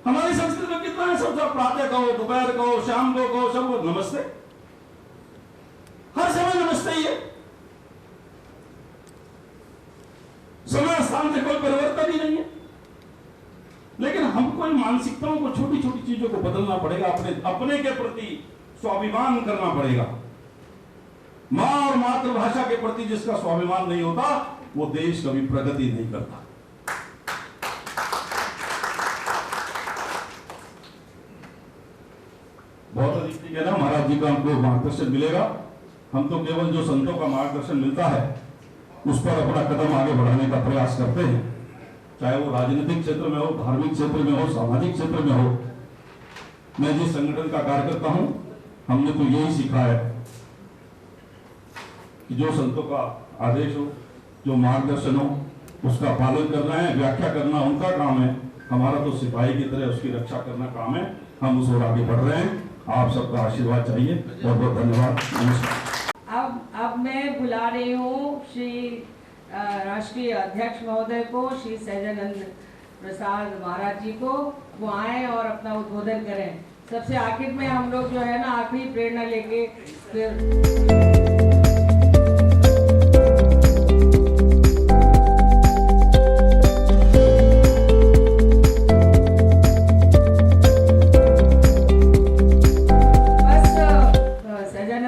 हमारी संस्कृति में कितना है। सब प्रातः कहो, दोपहर कहो, शाम को कहो, सब नमस्ते, हर समय नमस्ते ही है। समय स्थान से कोई परिवर्तन ही नहीं है। लेकिन हमको इन मानसिकताओं को, छोटी छोटी चीजों को बदलना पड़ेगा। अपने के प्रति स्वाभिमान करना पड़ेगा। मां और मातृभाषा के प्रति जिसका स्वाभिमान नहीं होता, वो देश कभी प्रगति नहीं करता। बहुत अधिक कहना, महाराज जी का हमको मार्गदर्शन मिलेगा। हम तो केवल जो संतों का मार्गदर्शन मिलता है उस पर अपना कदम आगे बढ़ाने का प्रयास करते हैं, चाहे वो राजनीतिक क्षेत्र में हो, धार्मिक क्षेत्र में हो, सामाजिक क्षेत्र में हो। मैं जिस संगठन का कार्य करता हूं, हमने तो यही सीखा है कि जो संतों का आदेश हो, जो मार्गदर्शन हो, उसका पालन करना है, व्याख्या करना उनका काम है। हमारा तो सिपाही की तरह उसकी रक्षा करना काम है। हम उस ओर आगे बढ़ रहे हैं। आप सबका आशीर्वाद चाहिए। बहुत बहुत धन्यवाद। नमस्कार। अब मैं बुला रही हूँ श्री राष्ट्रीय अध्यक्ष महोदय को, श्री सहजानंद प्रसाद महाराज जी को, वो आए और अपना उद्बोधन करें। सबसे आखिर में हम लोग जो है ना आखिरी प्रेरणा लेके फिर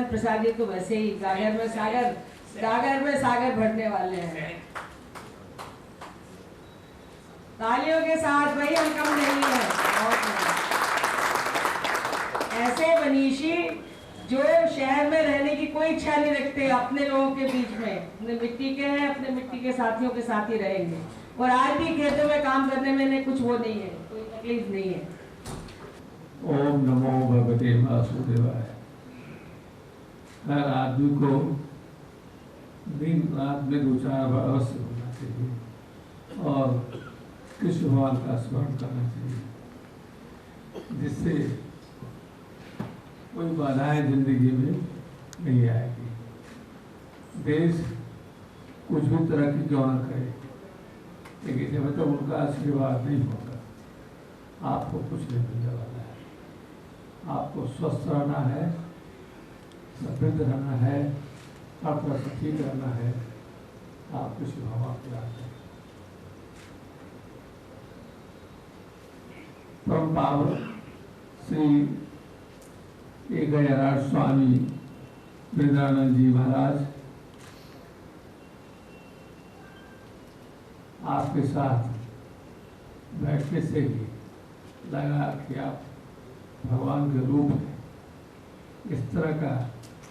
प्रसाद जी तो वैसे ही सागर में सागर भरने वाले हैं। तालियों के साथ भाई, हम कम नहीं है। ऐसे मनीषी जो शहर में रहने की कोई इच्छा नहीं रखते, अपने लोगों के बीच में, अपने मिट्टी के हैं, अपने मिट्टी के साथियों के साथ ही रहेंगे। और आज भी खेतों में काम करने में कुछ वो नहीं है, कोई तकलीफ नहीं है। ओम नमो भगवते वासुदेवाय। हर आदमी को दिन रात में 2-4 बार अवश्य होना चाहिए और कृष्ण भगवान का स्मरण करना चाहिए, जिससे कोई बाधाएं जिंदगी में नहीं आएगी। देश कुछ भी तरक्की क्यों न करे, लेकिन जब तक उनका आशीर्वाद नहीं होगा आपको कुछ नहीं मिलने वाला है। आपको स्वस्थ रहना है, समृद्ध रहना है, अपना ठीक रहना है। आप किसी भाव प्रयास करें। परम पावन श्री एक स्वामी वृंदानंद जी महाराज आपके साथ बैठने से ही लगा कि आप भगवान के रूप में। इस तरह का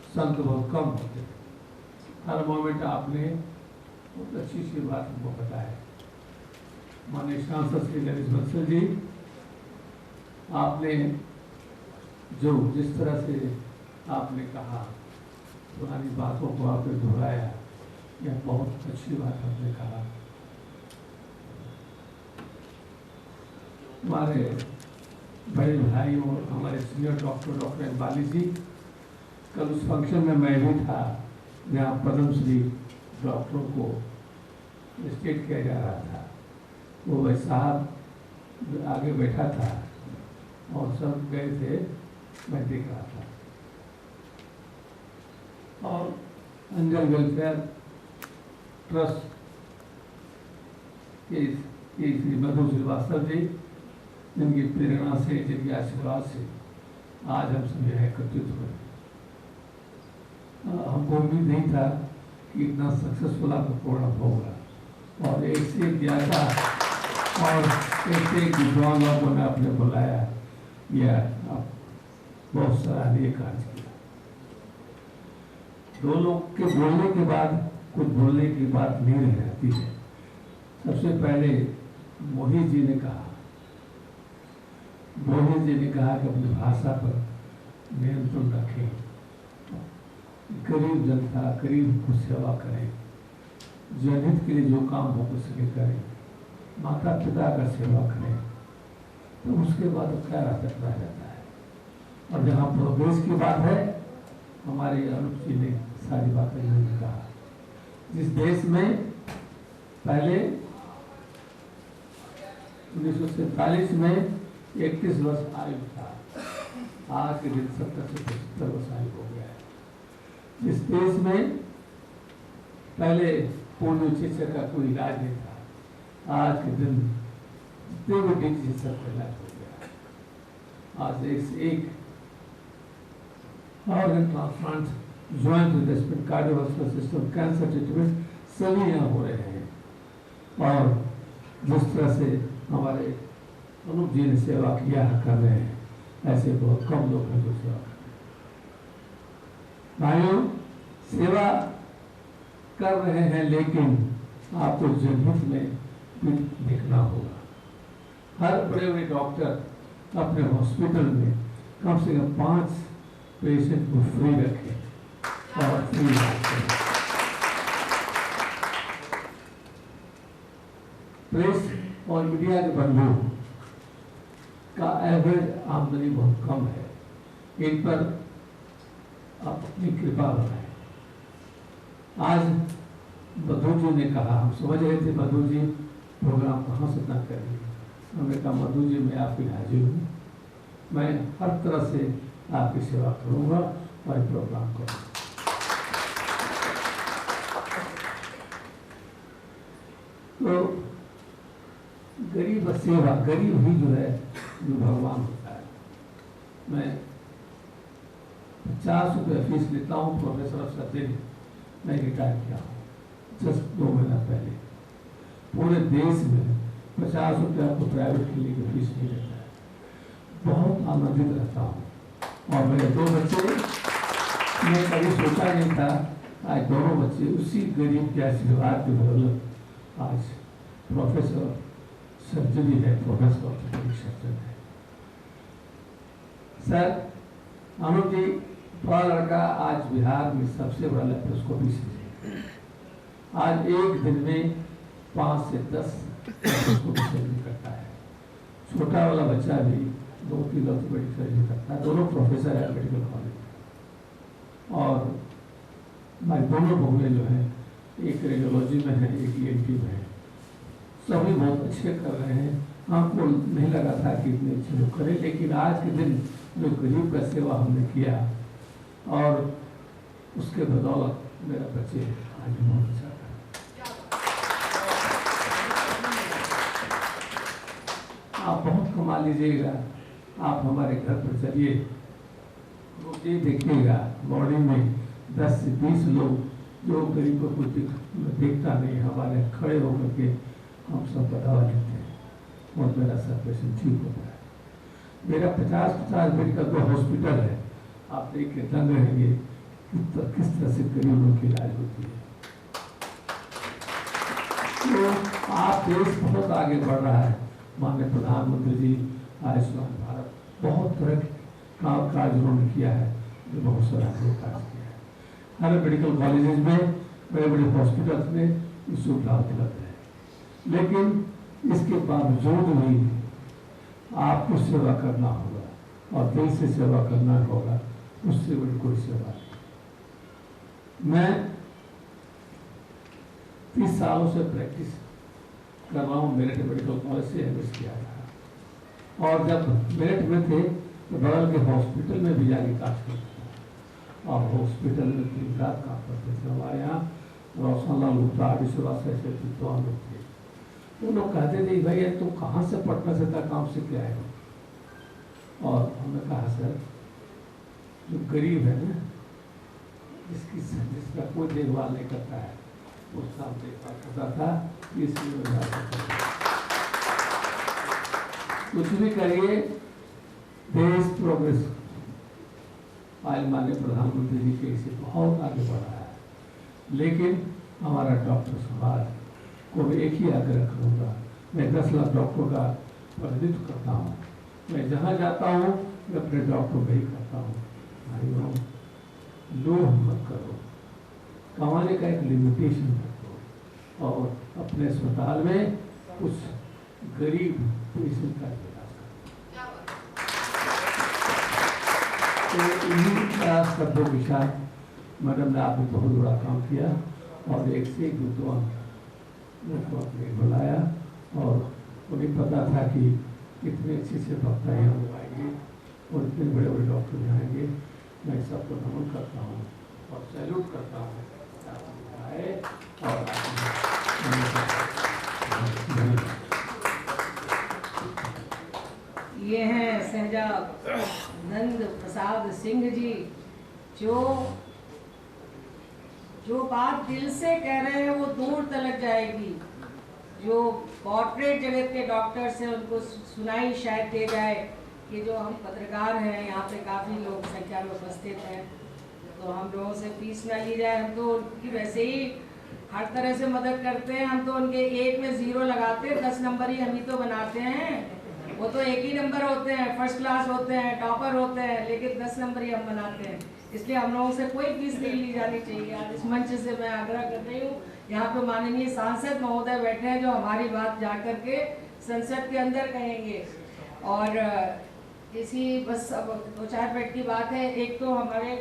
संत बहुत कम होते। हर मोमेंट आपने बहुत अच्छी सी बात हमको बताया। माननीय सांसद श्री गणेश बंसल जी, आपने जो जिस तरह से आपने कहा, पुरानी बातों को आपने दोहराया, यह बहुत अच्छी बात आपने कहा। हमारे बड़े भाई और हमारे सीनियर डॉक्टर इकबाली जी, कल उस फंक्शन में मैं भी था जहाँ पद्मश्री डॉक्टरों को स्टेट किया जा रहा था। वो भाई साहब आगे बैठा था और सब गए थे, मैं देख रहा था। और अंजल वेलफेयर ट्रस्ट के श्री मधु श्रीवास्तव जी, जिनकी प्रेरणा से, जिनके आशीर्वाद से आज हम सब यहाँ एकत्रित हुए। हमको उम्मीद नहीं था कि इतना सक्सेसफुल आपका प्रोग्राम होगा और एक से एक ज्यादा और एक से एक विद्वान लोगों ने आपने बुलाया, यह आप बहुत सराहनीय कार्य किया। दो लोग के बोलने के बाद कुछ बोलने की बात नहीं रह जाती है। सबसे पहले मोहित जी ने कहा कि अपनी भाषा पर नियंत्रण रखें, गरीब जनता, गरीब को सेवा करें, जनहित के लिए जो काम हो सके करें, माता पिता का सेवा करें, तो उसके बाद क्या रास्ता रह जाता है। और जहाँ प्रोग्रेस की बात है, हमारे अनुप जी ने सारी बातें नहीं कहा। जिस देश में पहले 1947 में 31 वर्ष आयु था, आज के दिन 70 से 75 वर्ष आयु हो गया है। जिस देश में पहले पोलियो चिकित्सा का कोई इलाज नहीं था, आज के दिन चिकित्सा का इलाज हो गया। आज एक organ transplant, joint replacement, cardiovascular system, cancer treatment सभी यहाँ हो रहे हैं। और जिस तरह से हमारे अनुप जी ने सेवा किया कर रहे हैं, ऐसे बहुत कम लोग हैं जो सेवा कर रहे हैं। भाइयों, सेवा कर रहे हैं, लेकिन आपको जनहित में भी देखना होगा। हर बड़े बड़े डॉक्टर अपने हॉस्पिटल में कम से कम 5 पेशेंट को फ्री रखें और फ्री रखें। प्रेस और मीडिया के बंधुओं का एवरेज आमदनी बहुत कम है। इन पर आप अपनी कृपा बनाएं। आज मधु जी ने कहा, हम समझ रहे थे मधु जी प्रोग्राम कहाँ से ना करेंगे, हमने कहा मधु जी मैं आपकी हाजिर हूँ, मैं हर तरह से आपकी सेवा करूँगा और प्रोग्राम करूँगा। तो गरीब सेवा, गरीब ही जो है जो भगवान होता है। मैं 50 रुपये फीस लेता हूँ प्रोफेसर ऑफ सर्जरी, मैं रिटायर किया हूँ जस्ट 2 महीना पहले। पूरे देश में 50 रुपये आपको प्राइवेट क्लिनिक की फीस नहीं लेता है। बहुत आनंदित रहता हूँ। और मेरे 2 बच्चे, मैं कभी सोचा नहीं था, आज दोनों बच्चे उसी गरीब के आशीर्वाद के बदौलत आज प्रोफेसर सर्जरी है, प्रोफेसर ऑर्थोपेडिक सर्जन है। सर अनुज जी बड़ा लड़का आज बिहार में सबसे बड़ा लेप्रोस्कोपी सर्जन है। आज एक दिन में 5 से 10 लेप्रोस्कोपी सर्जरी करता है। छोटा वाला बच्चा भी 2-3 ऑर्थोपेडिक सर्जरी करता है। दोनों प्रोफेसर है मेडिकल कॉलेज में। और हमारी दोनों बहुएं जो हैं, एक रेडियोलॉजी में है, एक ENT में है। सभी बहुत अच्छे कर रहे हैं। हमको नहीं लगा था कि इतने अच्छे लोग करें, लेकिन आज के दिन जो गरीब का सेवा हमने किया और उसके बदौलत मेरा बच्चे आज बहुत अच्छा कर। आप बहुत कमा लीजिएगा। आप हमारे घर पर चलिए, ये देखिएगा बॉडी में 10 से 20 लोग जो गरीब को कुछ देखता नहीं, हमारे खड़े होकर के हम सब दवा लेते हैं और मेरा सब पेशेंट ठीक होता है। मेरा 50 बेड का 2 हॉस्पिटल है। आप देख के दंग रहेंगे किस तरह से गरीबों की इलाज होती है। तो आप देश बहुत आगे बढ़ रहा है। माननीय प्रधानमंत्री जी आयुष्मान भारत बहुत तरह के काम काज उन्होंने किया है, जो बहुत सारा कार्य किया है। हर मेडिकल कॉलेजेस में, बड़े बड़े हॉस्पिटल्स में ये सुविधा उपलब्ध है। लेकिन इसके बावजूद भी आपको सेवा करना होगा और दिल से सेवा करना होगा, उससे बड़ी कोई सेवा नहीं। मैं 30 सालों से प्रैक्टिस कर रहा हूँ। मेरठ मेडिकल कॉलेज से MS किया था और जब मेरठ में थे तो बगल के हॉस्पिटल में भी जाके काम करता था और हॉस्पिटल में 3 रात काम करते थे। हमारे यहाँ रोशनलाल गुप्ता विश्वास ऐसे विद्वान लोग थे। वो लोग कहते थे भाई तुम कहाँ से पटना से तक काम सीख के आए हो। और हमने कहा सर जो गरीब है ना, जिसका कोई देखभाल नहीं करता है, उसका हम देखभाल करता था। इसलिए कुछ भी करिए, देश प्रोग्रेस आज माननीय प्रधानमंत्री जी के इसे बहुत आगे बढ़ा है। लेकिन हमारा डॉक्टर समाज को एक ही आग्रह करूँगा, मैं 10 लाख डॉक्टरों का प्रतिनिधित्व करता हूँ। मैं जहाँ जाता हूँ मैं अपने डॉक्टर को ही करता हूँ, भाइयों लोभ मत करो, कमाने का एक लिमिटेशन रखो और अपने अस्पताल में कुछ गरीब पेशेंट का इलाज करो। तो इन्हीं प्रयास शब्दों के साथ मैडम ने आपने बहुत बड़ा काम किया और एक से एक विद्वान ने बुलाया और उन्हें पता था कि इतने अच्छे से वक्ता यहाँ आएंगे और इतने बड़े बड़े डॉक्टर यहाँ आएंगे। मैं सबको नमन करता हूँ और सैल्यूट करता हूँ और ये हैं शहजाद नंद प्रसाद सिंह जी, जो बात दिल से कह रहे हैं वो दूर तलक जाएगी। जो कॉर्पोरेट जगत के डॉक्टर्स हैं उनको सुनाई शायद दे जाए कि जो हम पत्रकार हैं, यहाँ पे काफ़ी लोग संख्या में उपस्थित हैं, तो हम लोगों से फीस ना ली जाए। हम तो उनकी वैसे ही हर तरह से मदद करते हैं। हम तो उनके 1 में 0 लगाते हैं, 10 नंबर ही हम ही तो बनाते हैं। वो तो एक ही नंबर होते हैं, फर्स्ट क्लास होते हैं, टॉपर होते हैं, लेकिन 10 नंबर ही हम बनाते हैं। इसलिए हम लोगों से कोई फीस नहीं ली जानी चाहिए। आज इस मंच से मैं आग्रह कर रही हूँ, यहाँ पे माननीय सांसद महोदय बैठे हैं जो हमारी बात जा करके संसद के अंदर कहेंगे। और इसी बस अब 2-4 मिनट की बात है। एक तो हमारे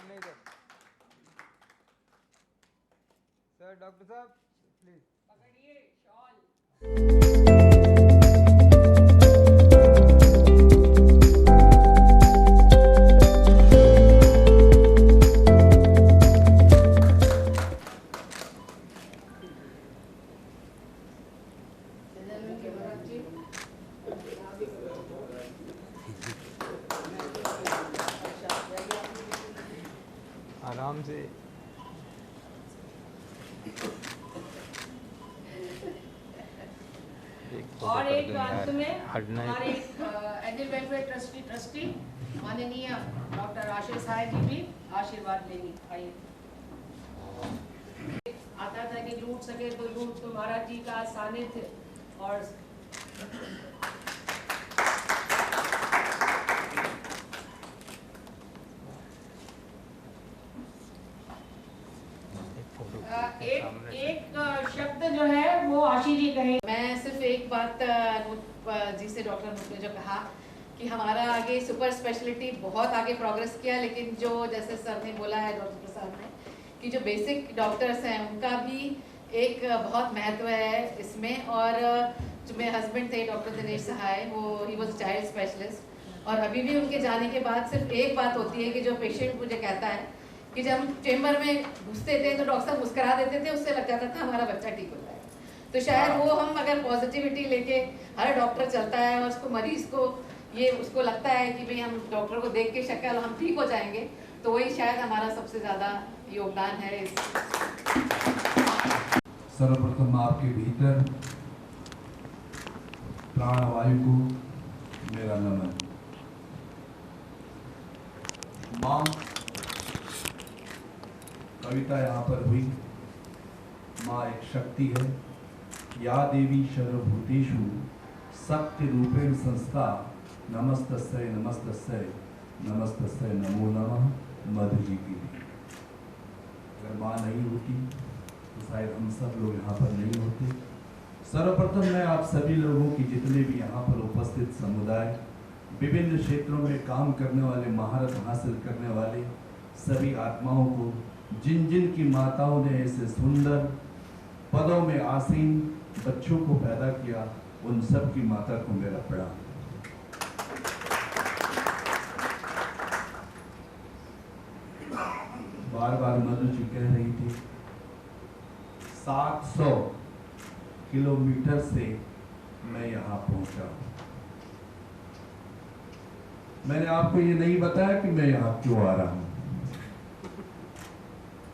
सामने इधर सर, डॉक्टर साहब प्लीज पकड़िए शॉल। आराम से। और एक अंत में हमारे एंजल वेलफेयर ट्रस्टी माननीय डॉक्टर आशीष साय जी भी आशीर्वाद लेंगे। आइए। आता था कि लूट सके तो लूट, तो महाराज जी का सानिध्य और एक शब्द जो है वो आशीष जी कहें। मैं सिर्फ एक बात जी से डॉक्टर अनुप ने जो कहा कि हमारा आगे सुपर स्पेशलिटी बहुत आगे प्रोग्रेस किया, लेकिन जो जैसे सर ने बोला है डॉक्टर प्रसाद ने कि जो बेसिक डॉक्टर्स हैं उनका भी एक बहुत महत्व है इसमें। और जो मेरे हस्बैंड थे डॉक्टर दिनेश सहाय, वो ही वॉज चाइल्ड स्पेशलिस्ट, और अभी भी उनके जाने के बाद सिर्फ एक बात होती है कि जो पेशेंट मुझे कहता है कि जब हम चेम्बर में घुसते थे तो डॉक्टर साहब मुस्करा देते थे, उससे लग जाता था हमारा बच्चा ठीक हो जाएगा। तो शायद वो हम अगर पॉजिटिविटी लेके हर डॉक्टर चलता है और उसको मरीज को ये उसको लगता है कि भाई हम डॉक्टर को देख के शक्ल हम ठीक हो जाएंगे, तो वही शायद हमारा सबसे ज़्यादा योगदान है। सर्वप्रथम आपके भीतर प्राणवायु को मेरा नमन। माँ कविता यहाँ पर हुई। माँ एक शक्ति है। या देवी सर्वभूतेषु शक्ति रूपेण संस्था नमस्तस्यै नमस्तस्यै नमस्तस्यै नमो नमः। मधु जी की अगर माँ नहीं होती तो शायद हम सब लोग यहाँ पर नहीं होते। सर्वप्रथम मैं आप सभी लोगों की, जितने भी यहाँ पर उपस्थित समुदाय, विभिन्न क्षेत्रों में काम करने वाले, महारत हासिल करने वाले सभी आत्माओं को, जिन जिन की माताओं ने ऐसे सुंदर पदों में आसीन बच्चों को पैदा किया, उन सब की माता को मेरा प्रणाम। बार बार मधु जी कह रही थी 700 किलोमीटर से मैं यहाँ पहुंचा। मैंने आपको ये नहीं बताया कि मैं यहाँ क्यों आ रहा हूं।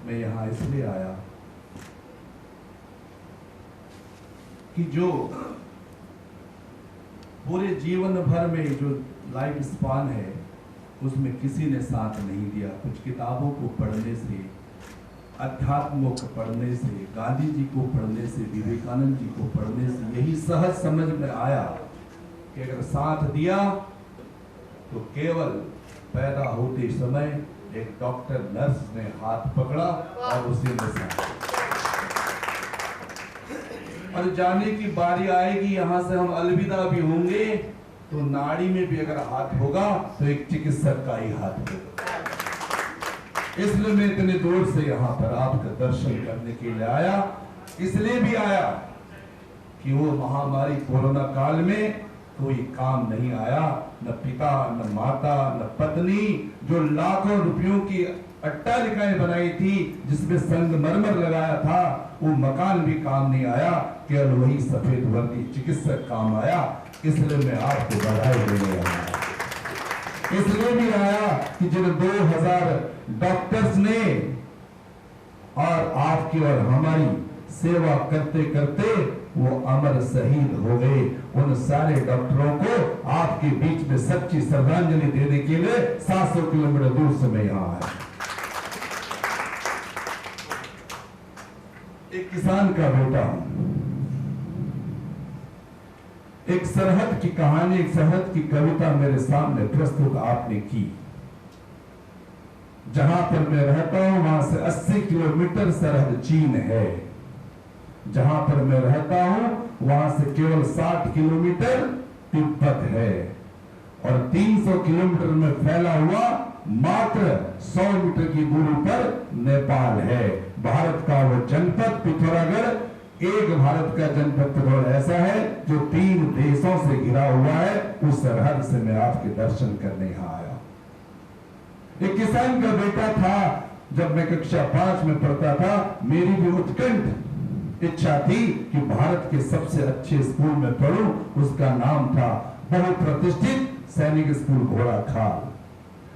मैं यहाँ इसलिए आया कि जो पूरे जीवन भर में जो लाइफ स्पान है उसमें किसी ने साथ नहीं दिया। कुछ किताबों को पढ़ने से, अध्यात्म को पढ़ने से, गांधी जी को पढ़ने से, विवेकानंद जी को पढ़ने से यही सहज समझ में आया कि अगर साथ दिया तो केवल पैदा होते समय एक डॉक्टर नर्स ने हाथ पकड़ा और उसे बचाया। और जाने की बारी आएगी, यहाँ से हम अलविदा भी होंगे तो नाड़ी में भी अगर हाथ होगा तो एक चिकित्सक का ही हाथ होगा। इसलिए मैं इतने दूर से यहाँ पर आपका दर्शन करने के लिए आया। इसलिए भी आया कि वो महामारी कोरोना काल में कोई काम नहीं आया, न पिता, न माता, न पत्नी, जो लाखों रुपयों की अट्टालिकाएं बनाई थी, जिसमें संगमरमर लगाया था, वो मकान भी काम नहीं आया, केवल वही सफेद वर्दी चिकित्सक काम आया। इसलिए मैं आपको बधाई देने आया। इसलिए भी आया कि जिन 2000 डॉक्टर्स ने और आपकी और हमारी सेवा करते करते वो अमर शहीद हो गए, उन सारे डॉक्टरों को आपके बीच में सच्ची श्रद्धांजलि देने के लिए 700 किलोमीटर दूर से मैं यहाँ आया। एक किसान का बेटा हूं। एक सरहद की कहानी, एक सरहद की कविता मेरे सामने प्रस्तुत आपने की। जहां पर मैं रहता हूं वहां से 80 किलोमीटर सरहद चीन है। जहां पर मैं रहता हूं वहां से केवल 60 किलोमीटर तिब्बत है और 300 किलोमीटर में फैला हुआ मात्र 100 मीटर की दूरी पर नेपाल है। भारत का वो जनपद पिथौरागढ़, एक भारत का जनपद पिथौरागढ़ ऐसा है जो 3 देशों से घिरा हुआ है। उस सरहद से मैं आपके दर्शन करने यहाँ आया। एक किसान का बेटा था। जब मैं कक्षा 5 में पढ़ता था, मेरी भी उत्कंठ इच्छा थी कि भारत के सबसे अच्छे स्कूल में पढ़ूं। उसका नाम था बहुप्रतिष्ठित सैनिक स्कूल घोड़ाखाल।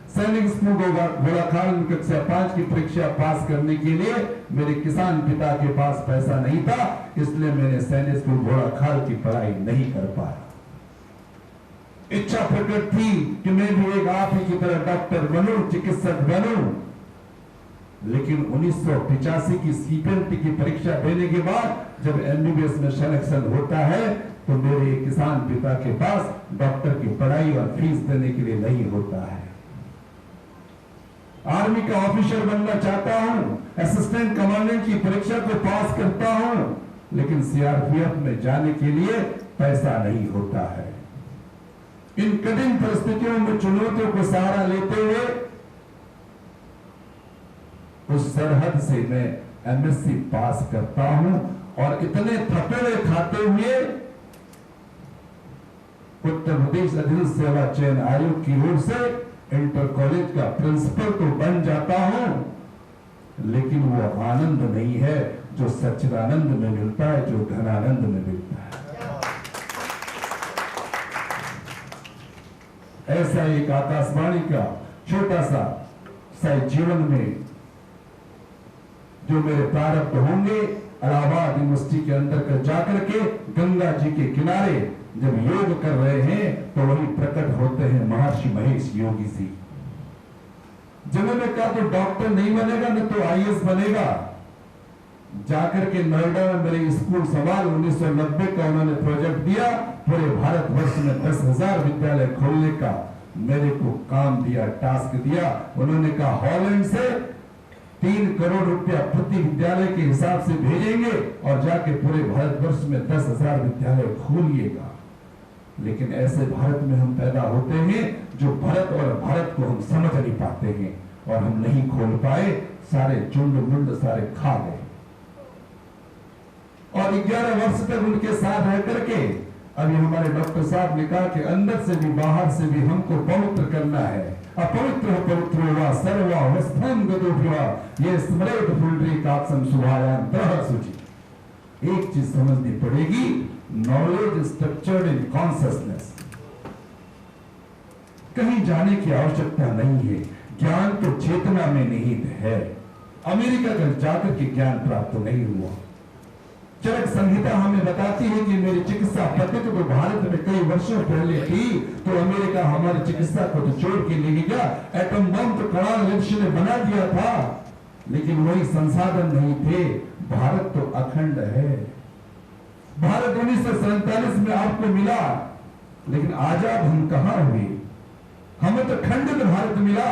सैनिक स्कूल घोड़ाखाल में कक्षा 5 की परीक्षा पास करने के लिए मेरे किसान पिता के पास पैसा नहीं था, इसलिए मैंने सैनिक स्कूल घोड़ाखाल की पढ़ाई नहीं कर पाया। इच्छा प्रकट थी कि मैं भी एक आप ही की तरह डॉक्टर बनूं, चिकित्सक बनूं। लेकिन 1985 की सीपीएमटी की परीक्षा देने के बाद जब एमबीबीएस में सिलेक्शन होता है तो मेरे किसान पिता के पास डॉक्टर की पढ़ाई और फीस देने के लिए नहीं होता है। आर्मी का ऑफिसर बनना चाहता हूं, असिस्टेंट कमांडेंट की परीक्षा को पास करता हूं, लेकिन सीआरपीएफ में जाने के लिए पैसा नहीं होता है। इन कठिन परिस्थितियों में चुनौतियों को सहारा लेते हुए उस सरहद से मैं एमएससी पास करता हूं और इतने थपेड़े खाते हुए उत्तर प्रदेश अधीन सेवा चयन आयोग की ओर से इंटर कॉलेज का प्रिंसिपल तो बन जाता हूं, लेकिन वो आनंद नहीं है जो सच्चिदानंद में मिलता है, जो घनानंद में मिलता है। ऐसा एक आकाशवाणी का छोटा सा शायद जीवन में जो मेरे प्रारब्ध होंगे, इलाहाबाद यूनिवर्सिटी के अंदर कर जाकर के गंगा जी के किनारे जब योग कर रहे हैं तो वही प्रकट होते हैं महर्षि महेश योगी जी, जिन्होंने कहा तो डॉक्टर नहीं बनेगा न तो आईएएस बनेगा। जाकर के नोएडा में मेरे स्कूल सवाल 1990 का उन्होंने प्रोजेक्ट दिया, पूरे भारतवर्ष में 10,000 विद्यालय खोलने का मेरे को काम दिया, टास्क दिया। उन्होंने कहा हॉलैंड से 3 करोड़ रुपया प्रति विद्यालय के हिसाब से भेजेंगे और जाके पूरे भारतवर्ष में 10,000 विद्यालय खोलिएगा। लेकिन ऐसे भारत में हम पैदा होते हैं जो भारत और भारत को हम समझ नहीं पाते हैं और हम नहीं खोल पाए, सारे झुंड मुंड सारे खा गए। और 11 वर्ष तक उनके साथ रह करके अभी हमारे डॉक्टर साहब ने कहा कि अंदर से भी बाहर से भी हमको पवित्र करना है। अपवित्र पवित्र हुआ सर्वावस्थान गतो हुआ ये स्मृत फुलरी काक्षम सुभायाम तरह सूची। एक चीज समझनी पड़ेगी, नॉलेज स्ट्रक्चर्ड इन कॉन्शियसनेस। कहीं जाने की आवश्यकता नहीं है, ज्ञान तो चेतना में निहित है। अमेरिका का जाकर के ज्ञान प्राप्त नहीं हुआ। चरक संहिता हमें बताती है कि मेरी चिकित्सा पद्धति तो भारत में कई वर्षों पहले थी, तो अमेरिका हमारी चिकित्सा को तो छोड़ के ले गया। एटम बम तो कणाल वंश ने बना दिया था, लेकिन वही संसाधन नहीं थे। भारत तो अखंड है। भारत 1947 में आपको मिला, लेकिन आजाद हम कहां हुए? हमें तो खंडित भारत मिला।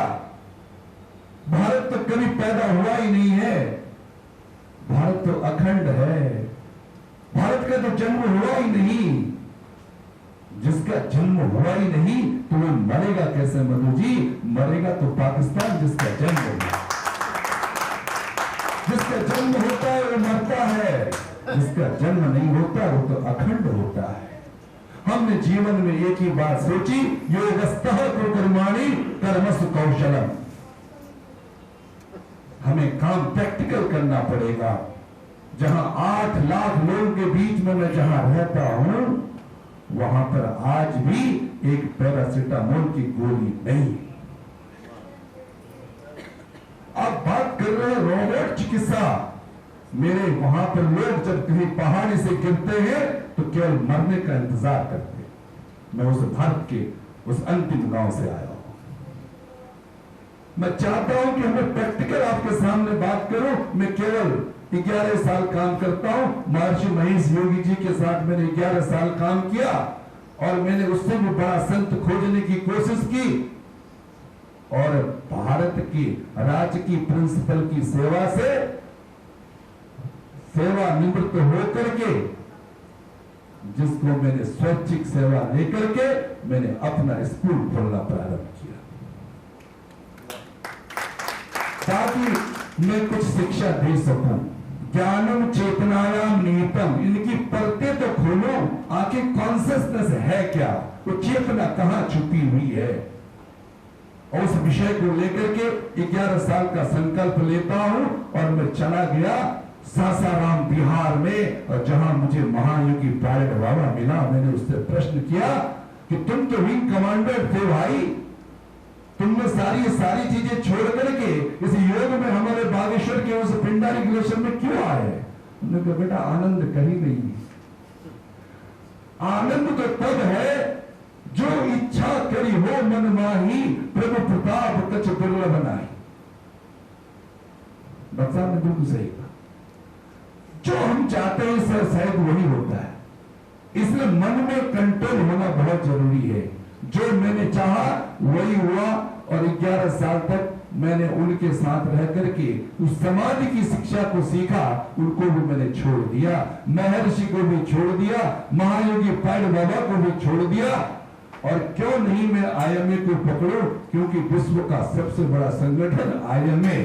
भारत तो कभी पैदा हुआ ही नहीं है। भारत तो अखंड है। भारत का तो जन्म हुआ ही नहीं। जिसका जन्म हुआ ही नहीं तो वो मरेगा कैसे मधु जी? मरेगा तो पाकिस्तान जिसका जन्म होगा। जिसका जन्म होता है वो मरता है, जिसका जन्म नहीं होता वो तो अखंड होता है। हमने जीवन में एक ही बात सोची, योगस्तः कुर्माणि कर्मसु कौशलम। हमें काम प्रैक्टिकल करना पड़ेगा। जहां 8 लाख लोगों के बीच में मैं जहां रहता हूं, वहां पर आज भी एक पैरासिटामोल की गोली नहीं। अब बात कर रहे हैं रोबोट चिकित्सा। मेरे वहां पर लोग जब कहीं पहाड़ी से गिरते हैं तो केवल मरने का इंतजार करते हैं। मैं उस भारत के उस अंतिम गांव से आया हूं। मैं चाहता हूं कि हमें प्रैक्टिकल आपके सामने बात करूं। मैं केवल 11 साल काम करता हूं। महर्षि महेश योगी जी के साथ मैंने 11 साल काम किया और मैंने उससे भी बड़ा संत खोजने की कोशिश की और भारत की राज्य की प्रिंसिपल की सेवा से सेवा निवृत्त होकर के, जिसको मैंने स्वैच्छिक सेवा लेकर के मैंने अपना स्कूल खोलना प्रारंभ किया। ताकि मैं कुछ शिक्षा दे सकूं। ज्ञानम चेतनायाम निहितम, इनकी परतें तो खोलो, आखिर कॉन्सियसनेस है क्या, वो चेतना कहां छुपी हुई है। और उस विषय को लेकर के 11 साल का संकल्प लेता हूं और मैं चला गया सासाराम बिहार में, और जहां मुझे महायोगी पायलट बाबा मिला, मैंने उससे प्रश्न किया कि तुम तो विंग कमांडर थे भाई, तुमने सारी चीजें छोड़ करके इस योग में हमारे बागेश्वर के उस पिंडारी ग्लेशियर में क्यों आए? उन्होंने कहा बेटा आनंद कहीं नहीं, आनंद तो तब है जो इच्छा करी हो मन माही, प्रभु प्रताप कछ दुर्लभ बनाई। डॉक्टर साहब ने बिल्कुल सही कहा, जो हम चाहते हैं सर शायद वही होता है, इसलिए मन में कंट्रोल होना बहुत जरूरी है। जो मैंने चाहा वही हुआ, और 11 साल तक मैंने उनके साथ रह करके उस समाधि की शिक्षा को सीखा, उनको भी मैंने छोड़ दिया, महर्षि को भी छोड़ दिया, महायोगी पायलट बाबा को भी छोड़ दिया। और क्यों नहीं मैं IMA को पकड़ूं, क्योंकि विश्व का सबसे बड़ा संगठन IMA,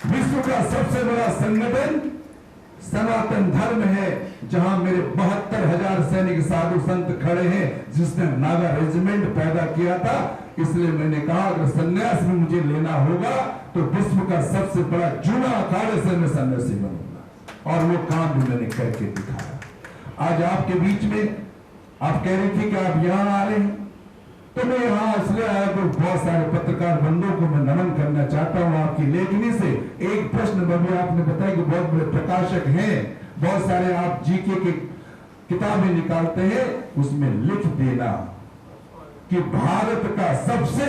विश्व का सबसे बड़ा संगठन सनातन धर्म है, जहां मेरे 72,000 सैनिक साधु संत खड़े हैं, जिसने नागा रेजिमेंट पैदा किया था। इसलिए मैंने कहा अगर संन्यास में मुझे लेना होगा तो विश्व का सबसे बड़ा जूना अखाड़े से मैं सन्यासी बनूंगा, और वो काम भी मैंने करके दिखाया। आज आपके बीच में आप कह रही थी कि आप यहां आ रहे हैं, तो मैं यहां इसलिए आया तो बहुत सारे पत्रकार बंधुओं को मैं नमन करना चाहता हूं आपकी लेखनी से। एक प्रश्न भी आपने बताया कि बहुत बड़े प्रकाशक हैं, बहुत सारे आप जीके के किताबें निकालते हैं, उसमें लिख देना कि भारत का सबसे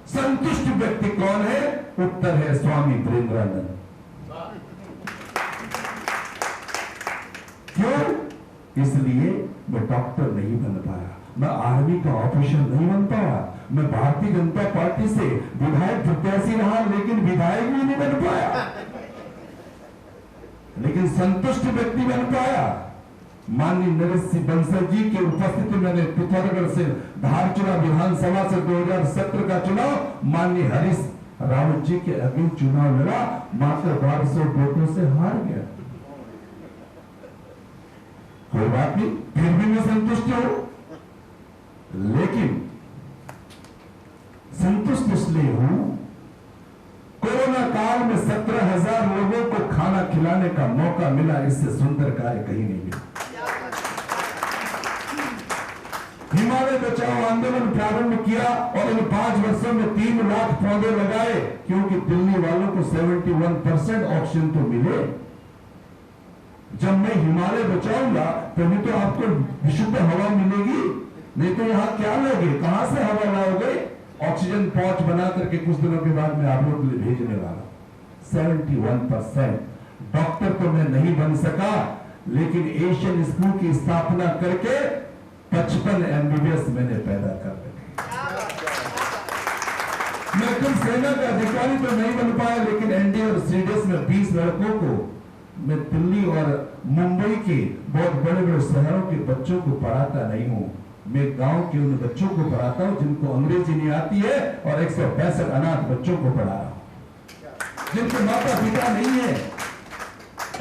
संतुष्ट व्यक्ति कौन है? उत्तर है स्वामी वीरेंद्रानंद। क्यों? इसलिए मैं डॉक्टर नहीं बन पाया, मैं आर्मी का ऑफिसर नहीं बन पाया, मैं भारतीय जनता पार्टी से विधायक प्रत्याशी रहा लेकिन विधायक भी नहीं बन पाया, लेकिन संतुष्ट व्यक्ति बन पाया। माननीय नरेश सिंह बंसल जी की उपस्थिति में मैंने पिथौरागढ़ से धारचूला विधानसभा से 2017 का चुनाव माननीय हरीश रावत जी के अगेंस्ट चुनाव लड़ा, मात्र 1200 वोटों से हार गया। कोई बात नहीं, फिर भी मैं संतुष्ट हूं, लेकिन संतुष्ट इसलिए हूं, कोरोना काल में 17,000 लोगों को खाना खिलाने का मौका मिला, इससे सुंदर कार्य कहीं नहीं मिला। हिमालय बचाओ आंदोलन प्रारंभ किया और इन 5 वर्षों में 3 लाख पौधे लगाए, क्योंकि दिल्ली वालों को 71% ऑक्सीजन तो मिले। जब मैं हिमालय बचाऊंगा तभी तो आपको विशुद्ध हवा मिलेगी, नहीं तो यहां क्या लोगे, कहां से हवा लाओगे? ऑक्सीजन पॉच बना करके कुछ दिनों के बाद मैं आप लोगों के लिए भेजने वाला। 71% डॉक्टर तो मैं नहीं बन सका, लेकिन एशियन स्कूल की स्थापना करके 55 MBBS मैंने पैदा कर रखे। मैं कुल सेना का अधिकारी तो नहीं बन पाया, लेकिन एनडीए और सीडीएस में 20 लड़कों को मैं दिल्ली और मुंबई के बहुत बड़े बड़े शहरों के बच्चों को पढ़ाता नहीं हूं, मैं गांव के उन बच्चों को पढ़ाता हूं जिनको अंग्रेजी नहीं आती है, और 165 अनाथ बच्चों को पढ़ा रहा हूं जिनके माता पिता नहीं है।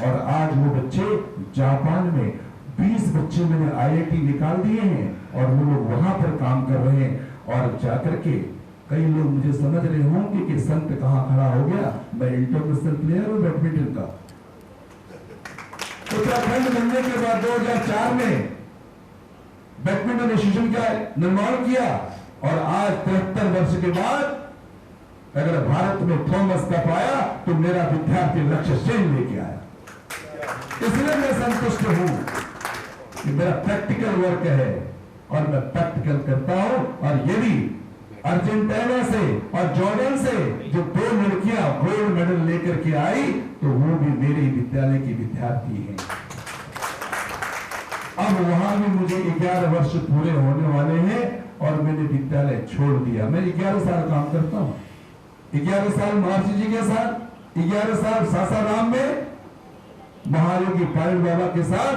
और आज वो बच्चे जापान में 20 बच्चे मैंने IIT निकाल दिए हैं, और वो लोग वहां पर काम कर रहे हैं। और जाकर के कई लोग मुझे समझ रहे होंगे कि संत कहां खड़ा हो गया, मैं इंटरनेशनल प्लेयर हूं बैडमिंटन का। उत्तराखंड बनने के बाद 2004 में बैडमिंटन एसोसिएशन का निर्माण किया, और आज 73 वर्ष के बाद अगर भारत में थॉमस कप आया तो मेरा विद्यार्थी लक्ष्य सेन लेके आया। इसलिए मैं संतुष्ट हूं कि मेरा प्रैक्टिकल वर्क है और मैं प्रैक्टिकल करता हूं। और यदि अर्जेंटीना से और जॉर्डन से जो 2 लड़कियां गोल्ड मेडल लेकर के आई, तो वो भी मेरे विद्यालय की विद्यार्थी हैं। अब वहां भी मुझे 11 वर्ष पूरे होने वाले हैं और मैंने विद्यालय छोड़ दिया। मैं 11 साल काम करता हूं, 11 साल महर्षि जी के साथ, 11 साल सासाराम में महायोगी पायलट बाबा के साथ,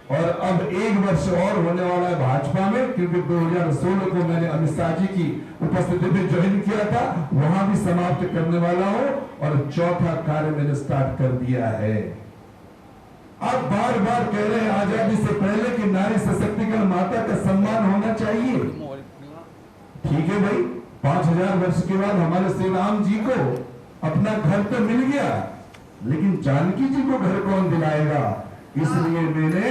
और अब 1 वर्ष और होने वाला है भाजपा में, क्योंकि 2016 को मैंने अमित शाह जी की उपस्थिति में ज्वाइन किया था, वहां भी समाप्त करने वाला हूं और चौथा कार्य मैंने स्टार्ट कर दिया है। आप बार बार कह रहे हैं आजादी से पहले कि नारी सशक्तिकरण, माता का सम्मान होना चाहिए। ठीक है भाई, 5000 वर्ष के बाद हमारे श्री राम जी को अपना घर तो मिल गया, लेकिन जानकी जी को घर कौन दिलाएगा? इसलिए मैंने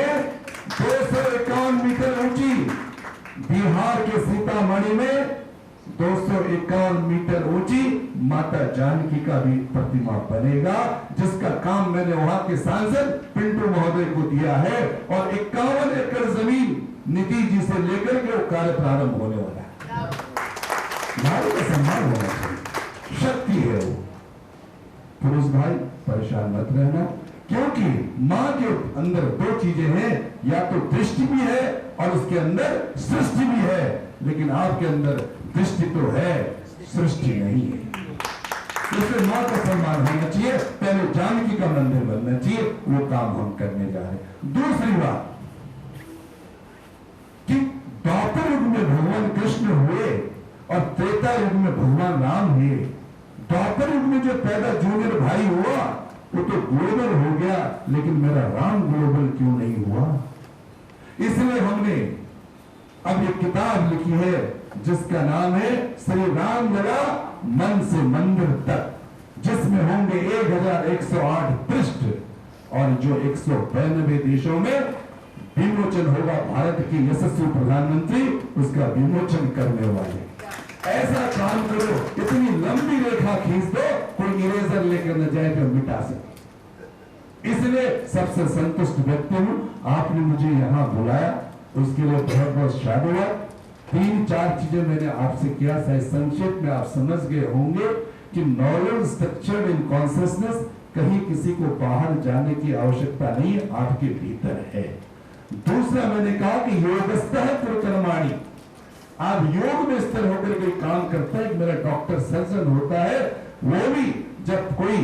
251 मीटर ऊंची बिहार के सीतामढ़ी में 251 मीटर ऊंची माता जानकी का भी प्रतिमा बनेगा, जिसका काम मैंने वहां के सांसद पिंटू महोदय को दिया है और 51 एकड़ जमीन नीति जी से लेकर के वो कार्य प्रारंभ होने वाला है। नारी का सम्मान होना चाहिए, शक्ति है वो। पुरुष भाई परेशान मत रहना, क्योंकि मां के अंदर 2 चीजें हैं, या तो दृष्टि भी है और उसके अंदर सृष्टि भी है, लेकिन आपके अंदर दृष्टि तो है, सृष्टि नहीं है। इसलिए मां का सम्मान होना चाहिए, पहले जानकी का मंदिर बनना चाहिए, वो काम हम करने जा रहे हैं। दूसरी बात कि द्वापर युग में भगवान कृष्ण हुए और त्रेता युग में भगवान राम हुए। द्वापर युग में जो पैदा जूनियर भाई हुआ वो तो ग्लोबल हो गया, लेकिन मेरा राम ग्लोबल क्यों नहीं हुआ? इसलिए हमने अब एक किताब लिखी है जिसका नाम है श्री राम लला मन से मंदिर तक, जिसमें होंगे 1108 पृष्ठ और जो 192 देशों में विमोचन होगा। भारत के यशस्वी प्रधानमंत्री उसका विमोचन करने वाले। ऐसा काम करो, इतनी लंबी रेखा खींच दो, कोई इरेजर लेकर न जाए तो मिटा सके। इसलिए सबसे संतुष्ट व्यक्ति हूं, आपने मुझे यहां बुलाया, उसके लिए बहुत बहुत साधुवाद। 3-4 चीजें मैंने आपसे किया, शायद संक्षेप में आप समझ गए होंगे कि नॉलेज स्ट्रक्चर्ड इन कॉन्शियसनेस, कहीं किसी को बाहर जाने की आवश्यकता नहीं, आपके भीतर है। दूसरा मैंने कहा कि योगस्थः कुरुकर्माणि, आप योग में स्थिर होकर के काम करता है। मेरा डॉक्टर सर्जन होता है, वो भी जब कोई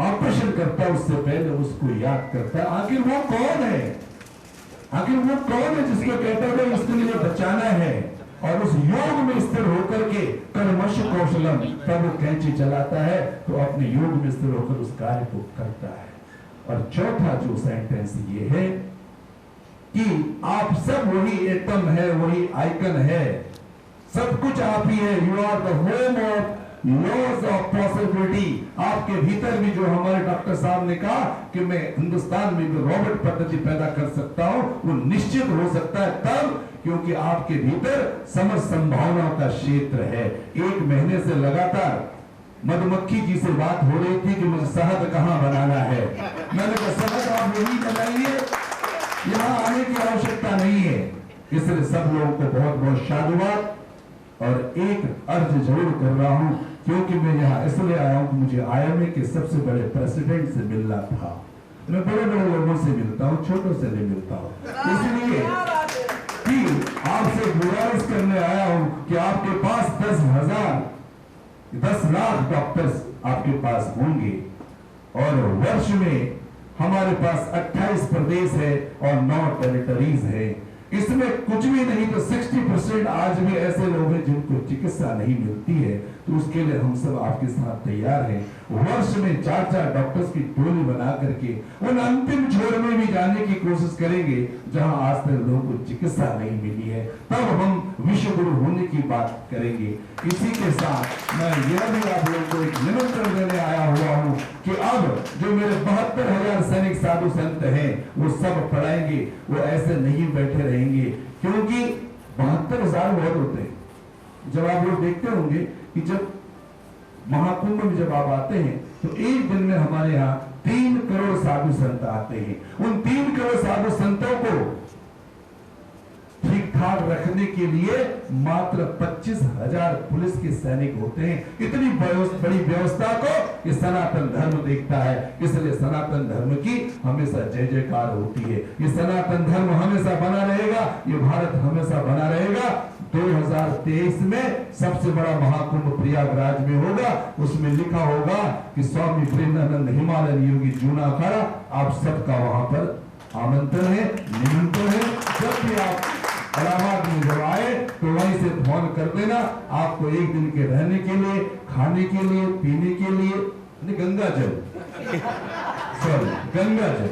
ऑपरेशन करता है उससे पहले उसको याद करता है आखिर वो कौन है, आखिर वो कौन है जिसको कहता है इसके लिए बचाना है, और उस योग में स्थिर होकर के कर्मश कौशलम, तब वो कैंची चलाता है तो अपने योग में स्थिर होकर उस कार्य को करता है। और चौथा जो सेंटेंस ये है कि आप सब वही एटम है, वही आइकन है, सब कुछ आप ही है। You are the home of laws of possibility. आपके भीतर भी जो हमारे डॉक्टर साहब ने कहा कि मैं हिंदुस्तान में भी रोबोट पद्धति पैदा कर सकता हूं, वो निश्चित हो सकता है तब क्योंकि आपके भीतर समस्त संभावनाओं का क्षेत्र है। 1 महीने से लगातार मधुमक्खी जी से बात हो रही थी कि मुझे शहद कहां बनाना है। मैंने कहा शहद आप यही बनाइए, यहां आने की आवश्यकता नहीं है। इसलिए सब लोगों को बहुत बहुत साधुवाद। और एक अर्ज जरूर कर रहा हूं, क्योंकि मैं यहाँ इसलिए आया हूं कि मुझे IMA के सबसे बड़े प्रेसिडेंट से मिलना था। मैं बड़े बड़े लोगों से मिलता हूं, छोटों से नहीं मिलता हूं। इसलिए कि आपसे गुजारिश करने आया हूं कि आपके पास 10 लाख डॉक्टर्स आपके पास होंगे और वर्ष में हमारे पास 28 प्रदेश है और 9 टेरिटरीज है। इसमें कुछ भी नहीं तो 60% आज भी ऐसे लोग हैं जिनको चिकित्सा नहीं मिलती है, तो उसके लिए हम सब आपके साथ तैयार हैं। वर्ष में 4-4 डॉक्टर्स की टोली बना करके उन अंतिम छोर में भी जाने की कोशिश करेंगे जहां आज तक लोगों को चिकित्सा नहीं मिली है, तब हम विश्व गुरु होने की बात करेंगे। इसी के साथ मैं यह भी आप लोगों को एक निमंत्रण देने आया हुआ हूं कि अब जो मेरे 72,000 सैनिक साधु संत हैं वो सब पढ़ाएंगे, वो ऐसे नहीं बैठे रहेंगे, क्योंकि 72,000 बहुत होते हैं। जब आप लोग देखते होंगे कि जब महाकुंभ में जब आप आते हैं तो एक दिन में हमारे यहाँ 3 करोड़ साधु संत आते हैं। उन 3 करोड़ साधु संतों को ठीक ठाक रखने के लिए मात्र 25,000 पुलिस के सैनिक होते हैं। इतनी बड़ी व्यवस्था को ये सनातन धर्म देखता है, इसलिए सनातन धर्म की हमेशा जय जयकार होती है। ये सनातन धर्म हमेशा बना रहेगा, ये भारत हमेशा बना रहेगा। 2023 में सबसे बड़ा महाकुंभ प्रयागराज में होगा, उसमें लिखा होगा कि स्वामी प्रेमानंद हिमालयन योगी जूना अखाड़ा आप सबका वहां पर आमंत्रण है, निमंत्रण है। जब भी आप इलाहाबाद में जब आए तो वहीं से फोन कर देना। आपको एक दिन के रहने के लिए, खाने के लिए, पीने के लिए, गंगा जल सॉरी गंगा जल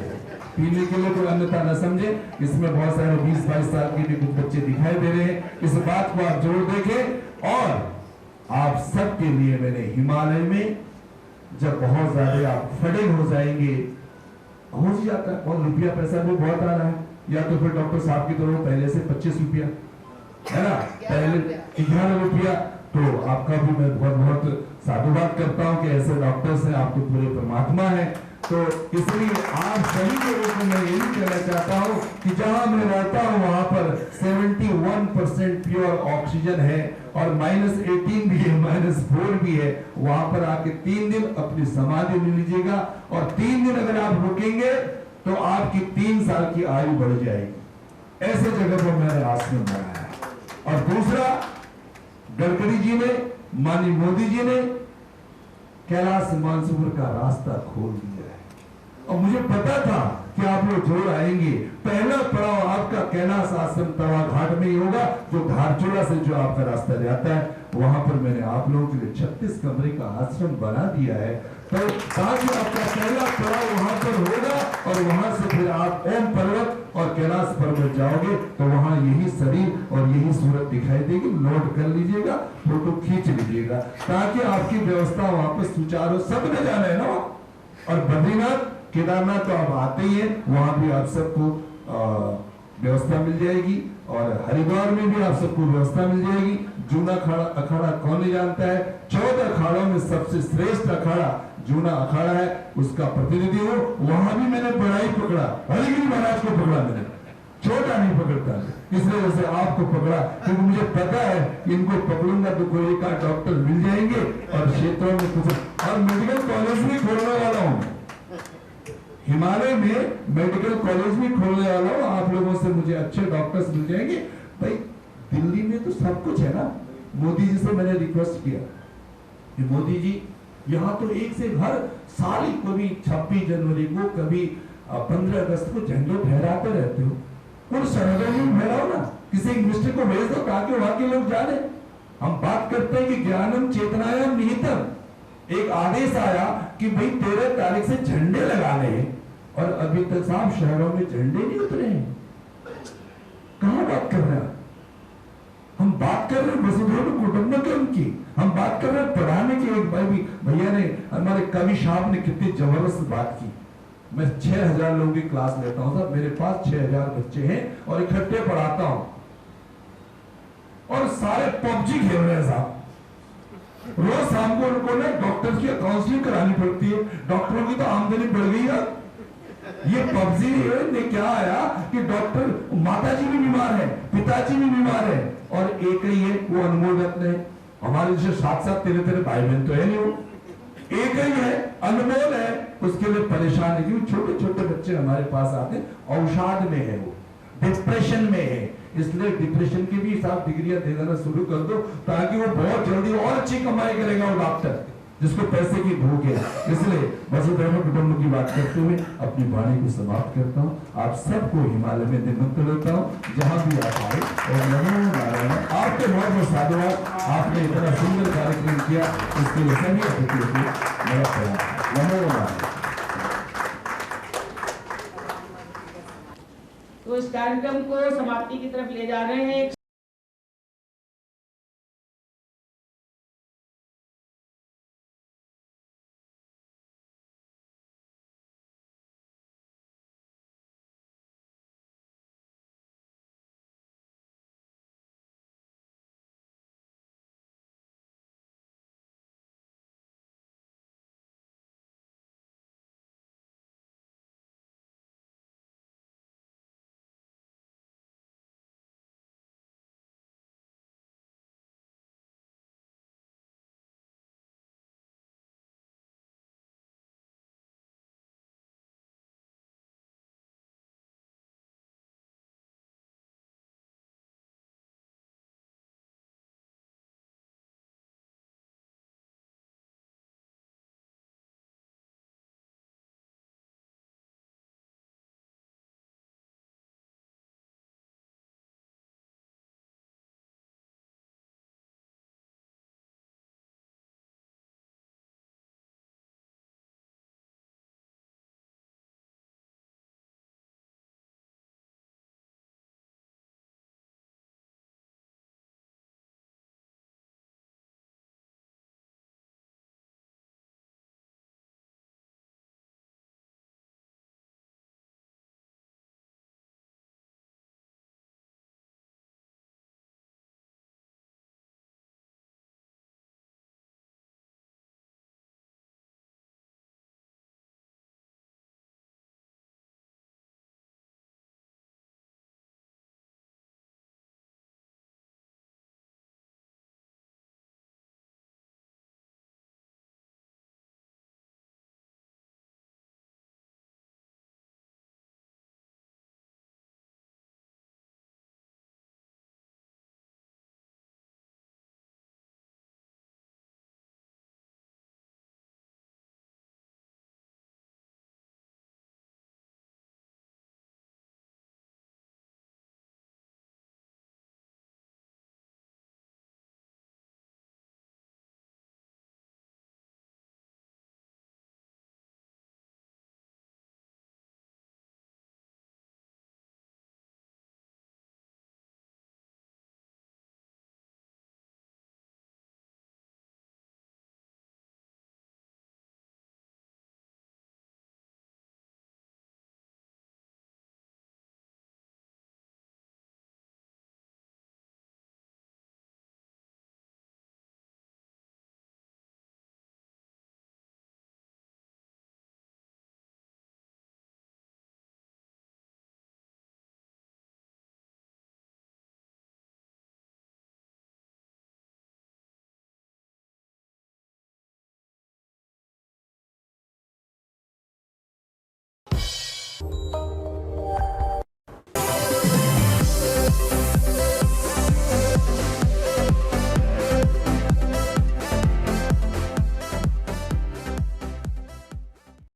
पीने के लिए, कोई अन्यथा न समझे। इसमें बहुत सारे 20-22 साल के भी कुछ बच्चे दिखाई दे रहे हैं। इस बात को आप जरूर देखें। और आप सबके लिए मैंने हिमालय में जब बहुत ज्यादा आप फटे हो जाएंगे, हो जाता है, और रुपया पैसा भी बहुत आ रहा है, या तो फिर डॉक्टर साहब की तरफ पहले से 25 रुपया है ना, पहले 11 रुपया, तो आपका भी मैं बहुत बहुत साधुवाद करता हूं कि ऐसे डॉक्टर्स हैं, आपको पूरे परमात्मा है। तो इसलिए आप सभी लोगों को मैं यही कहना चाहता हूं कि जहां मैं रहता हूं वहां पर 71% प्योर ऑक्सीजन है, और -18 भी है, -4 भी है। वहां पर आके 3 दिन अपनी समाधि ले लीजिएगा, और 3 दिन अगर आप रुकेंगे तो आपकी 3 साल की आयु बढ़ जाएगी। ऐसे जगह पर मैंने आश्रम बनाया है। और दूसरा, गडकरी जी ने, माननीय मोदी जी ने कैलाश मानसरोवर का रास्ता खोल दिया है, और मुझे पता था कि आप लोग जरूर आएंगे। पहला पड़ाव आपका कैलाश आश्रम तवा घाट में ही होगा, जो धारचूला से जो आपका रास्ता जाता है। वहां पर मैंने आप लोगों के लिए 36 कमरे का आश्रम बना दिया है, तो ताकि आपका पहला पड़ाव वहां पर होगा, और वहां से फिर आप ओम पर्वत और कैलाश पर्वत जाओगे तो वहां यही शरीर और यही सूरत दिखाई देगी। नोट कर लीजिएगा, फोटो खींच लीजिएगा, ताकि आपकी व्यवस्था वहां पर सुचारू, सब न जाना है ना। और बद्रीनाथ केदारनाथ तो आप आते ही हैं, वहां भी आप सबको व्यवस्था मिल जाएगी, और हरिद्वार में भी आप सबको व्यवस्था मिल जाएगी। जूना अखाड़ा कौन नहीं जानता है? 14 अखाड़ों में सबसे श्रेष्ठ अखाड़ा जूना अखाड़ा है, उसका प्रतिनिधि हो। वहां भी मैंने बड़ा ही पकड़ा, हरिगिरी महाराज को पकड़ा मैंने, छोटा नहीं पकड़ता, इसलिए वैसे आपको पकड़ा, क्योंकि मुझे पता है कि इनको पकड़ूंगा तो कोई एक डॉक्टर मिल जाएंगे, और क्षेत्रों में कुछ, और मेडिकल कॉलेज भी खोलने वाला हूँ, हिमालय में मेडिकल कॉलेज भी खोलने वाला हूँ। आप लोगों से मुझे अच्छे डॉक्टर्स मिल जाएंगे। भाई दिल्ली में तो सब कुछ है ना। मोदी जी से मैंने रिक्वेस्ट किया कि मोदी जी, यहाँ तो एक से हर साल ही, कभी 26 जनवरी को, कभी 15 अगस्त को झंडे फहराते रहते हो, उन शहरों में फहराओ ना, किसी मिनिस्टर को भेज दो ताकि वहां के लोग जाने। हम बात करते हैं कि ज्ञानम चेतनायाम निहितम, एक आदेश आया कि भाई 13 तारीख से झंडे लगाने हैं, और अभी तक साहब शहरों में झंडे नहीं उतरे हैं। कहां बात कर रहे हैं? हम बात कर रहे हैं वसुधैव कुटुंबकम की, हम बात कर रहे हैं पढ़ाने की। एक भाई भी भैया ने, हमारे कवि साहब ने कितनी जबरदस्त बात की। मैं 6000 लोगों की क्लास लेता हूं साहब, मेरे पास 6000 बच्चे हैं, और इकट्ठे पढ़ाता हूं, और सारे पबजी खेल रहे हैं साहब। रोज शाम को उनको ना डॉक्टर की काउंसलिंग करानी पड़ती है, डॉक्टरों की तो आमदनी बढ़ गई है। ये पबजी ने क्या आया कि डॉक्टर, माताजी भी बीमार है, पिताजी भी बीमार है, और एक ही है वो अनमोल रत्न है। हमारे जैसे 7-7 तेरे भाई बहन तो है नहीं, वो एक ही है, अनमोल है, उसके लिए परेशान है। क्योंकि छोटे छोटे बच्चे हमारे पास आते हैं, अवसाद में है, वो डिप्रेशन में है, इसलिए डिप्रेशन की भी साथ डिग्रियां दे देना शुरू कर दो, ताकि वो बहुत जल्दी और अच्छी कमाई करेगा वो डॉक्टर, जिसको पैसे की भूख है। इसलिए वसुधैव कुटुंबकम की बात करते हुए अपनी वाणी को समाप्त करता हूँ। आप सबको हिमालय में निमंत्रण देता हूँ, जहां भी आप आए। और नमो नारायण, आपके बहुत बहुत साधुवाद, आपने इतना सुंदर कार्यक्रम किया, इसके लिए सभी अतिथियों को मेरा प्रणाम। नमो नारायण। तो इस कार्यक्रम को समाप्ति की तरफ ले जा रहे हैं।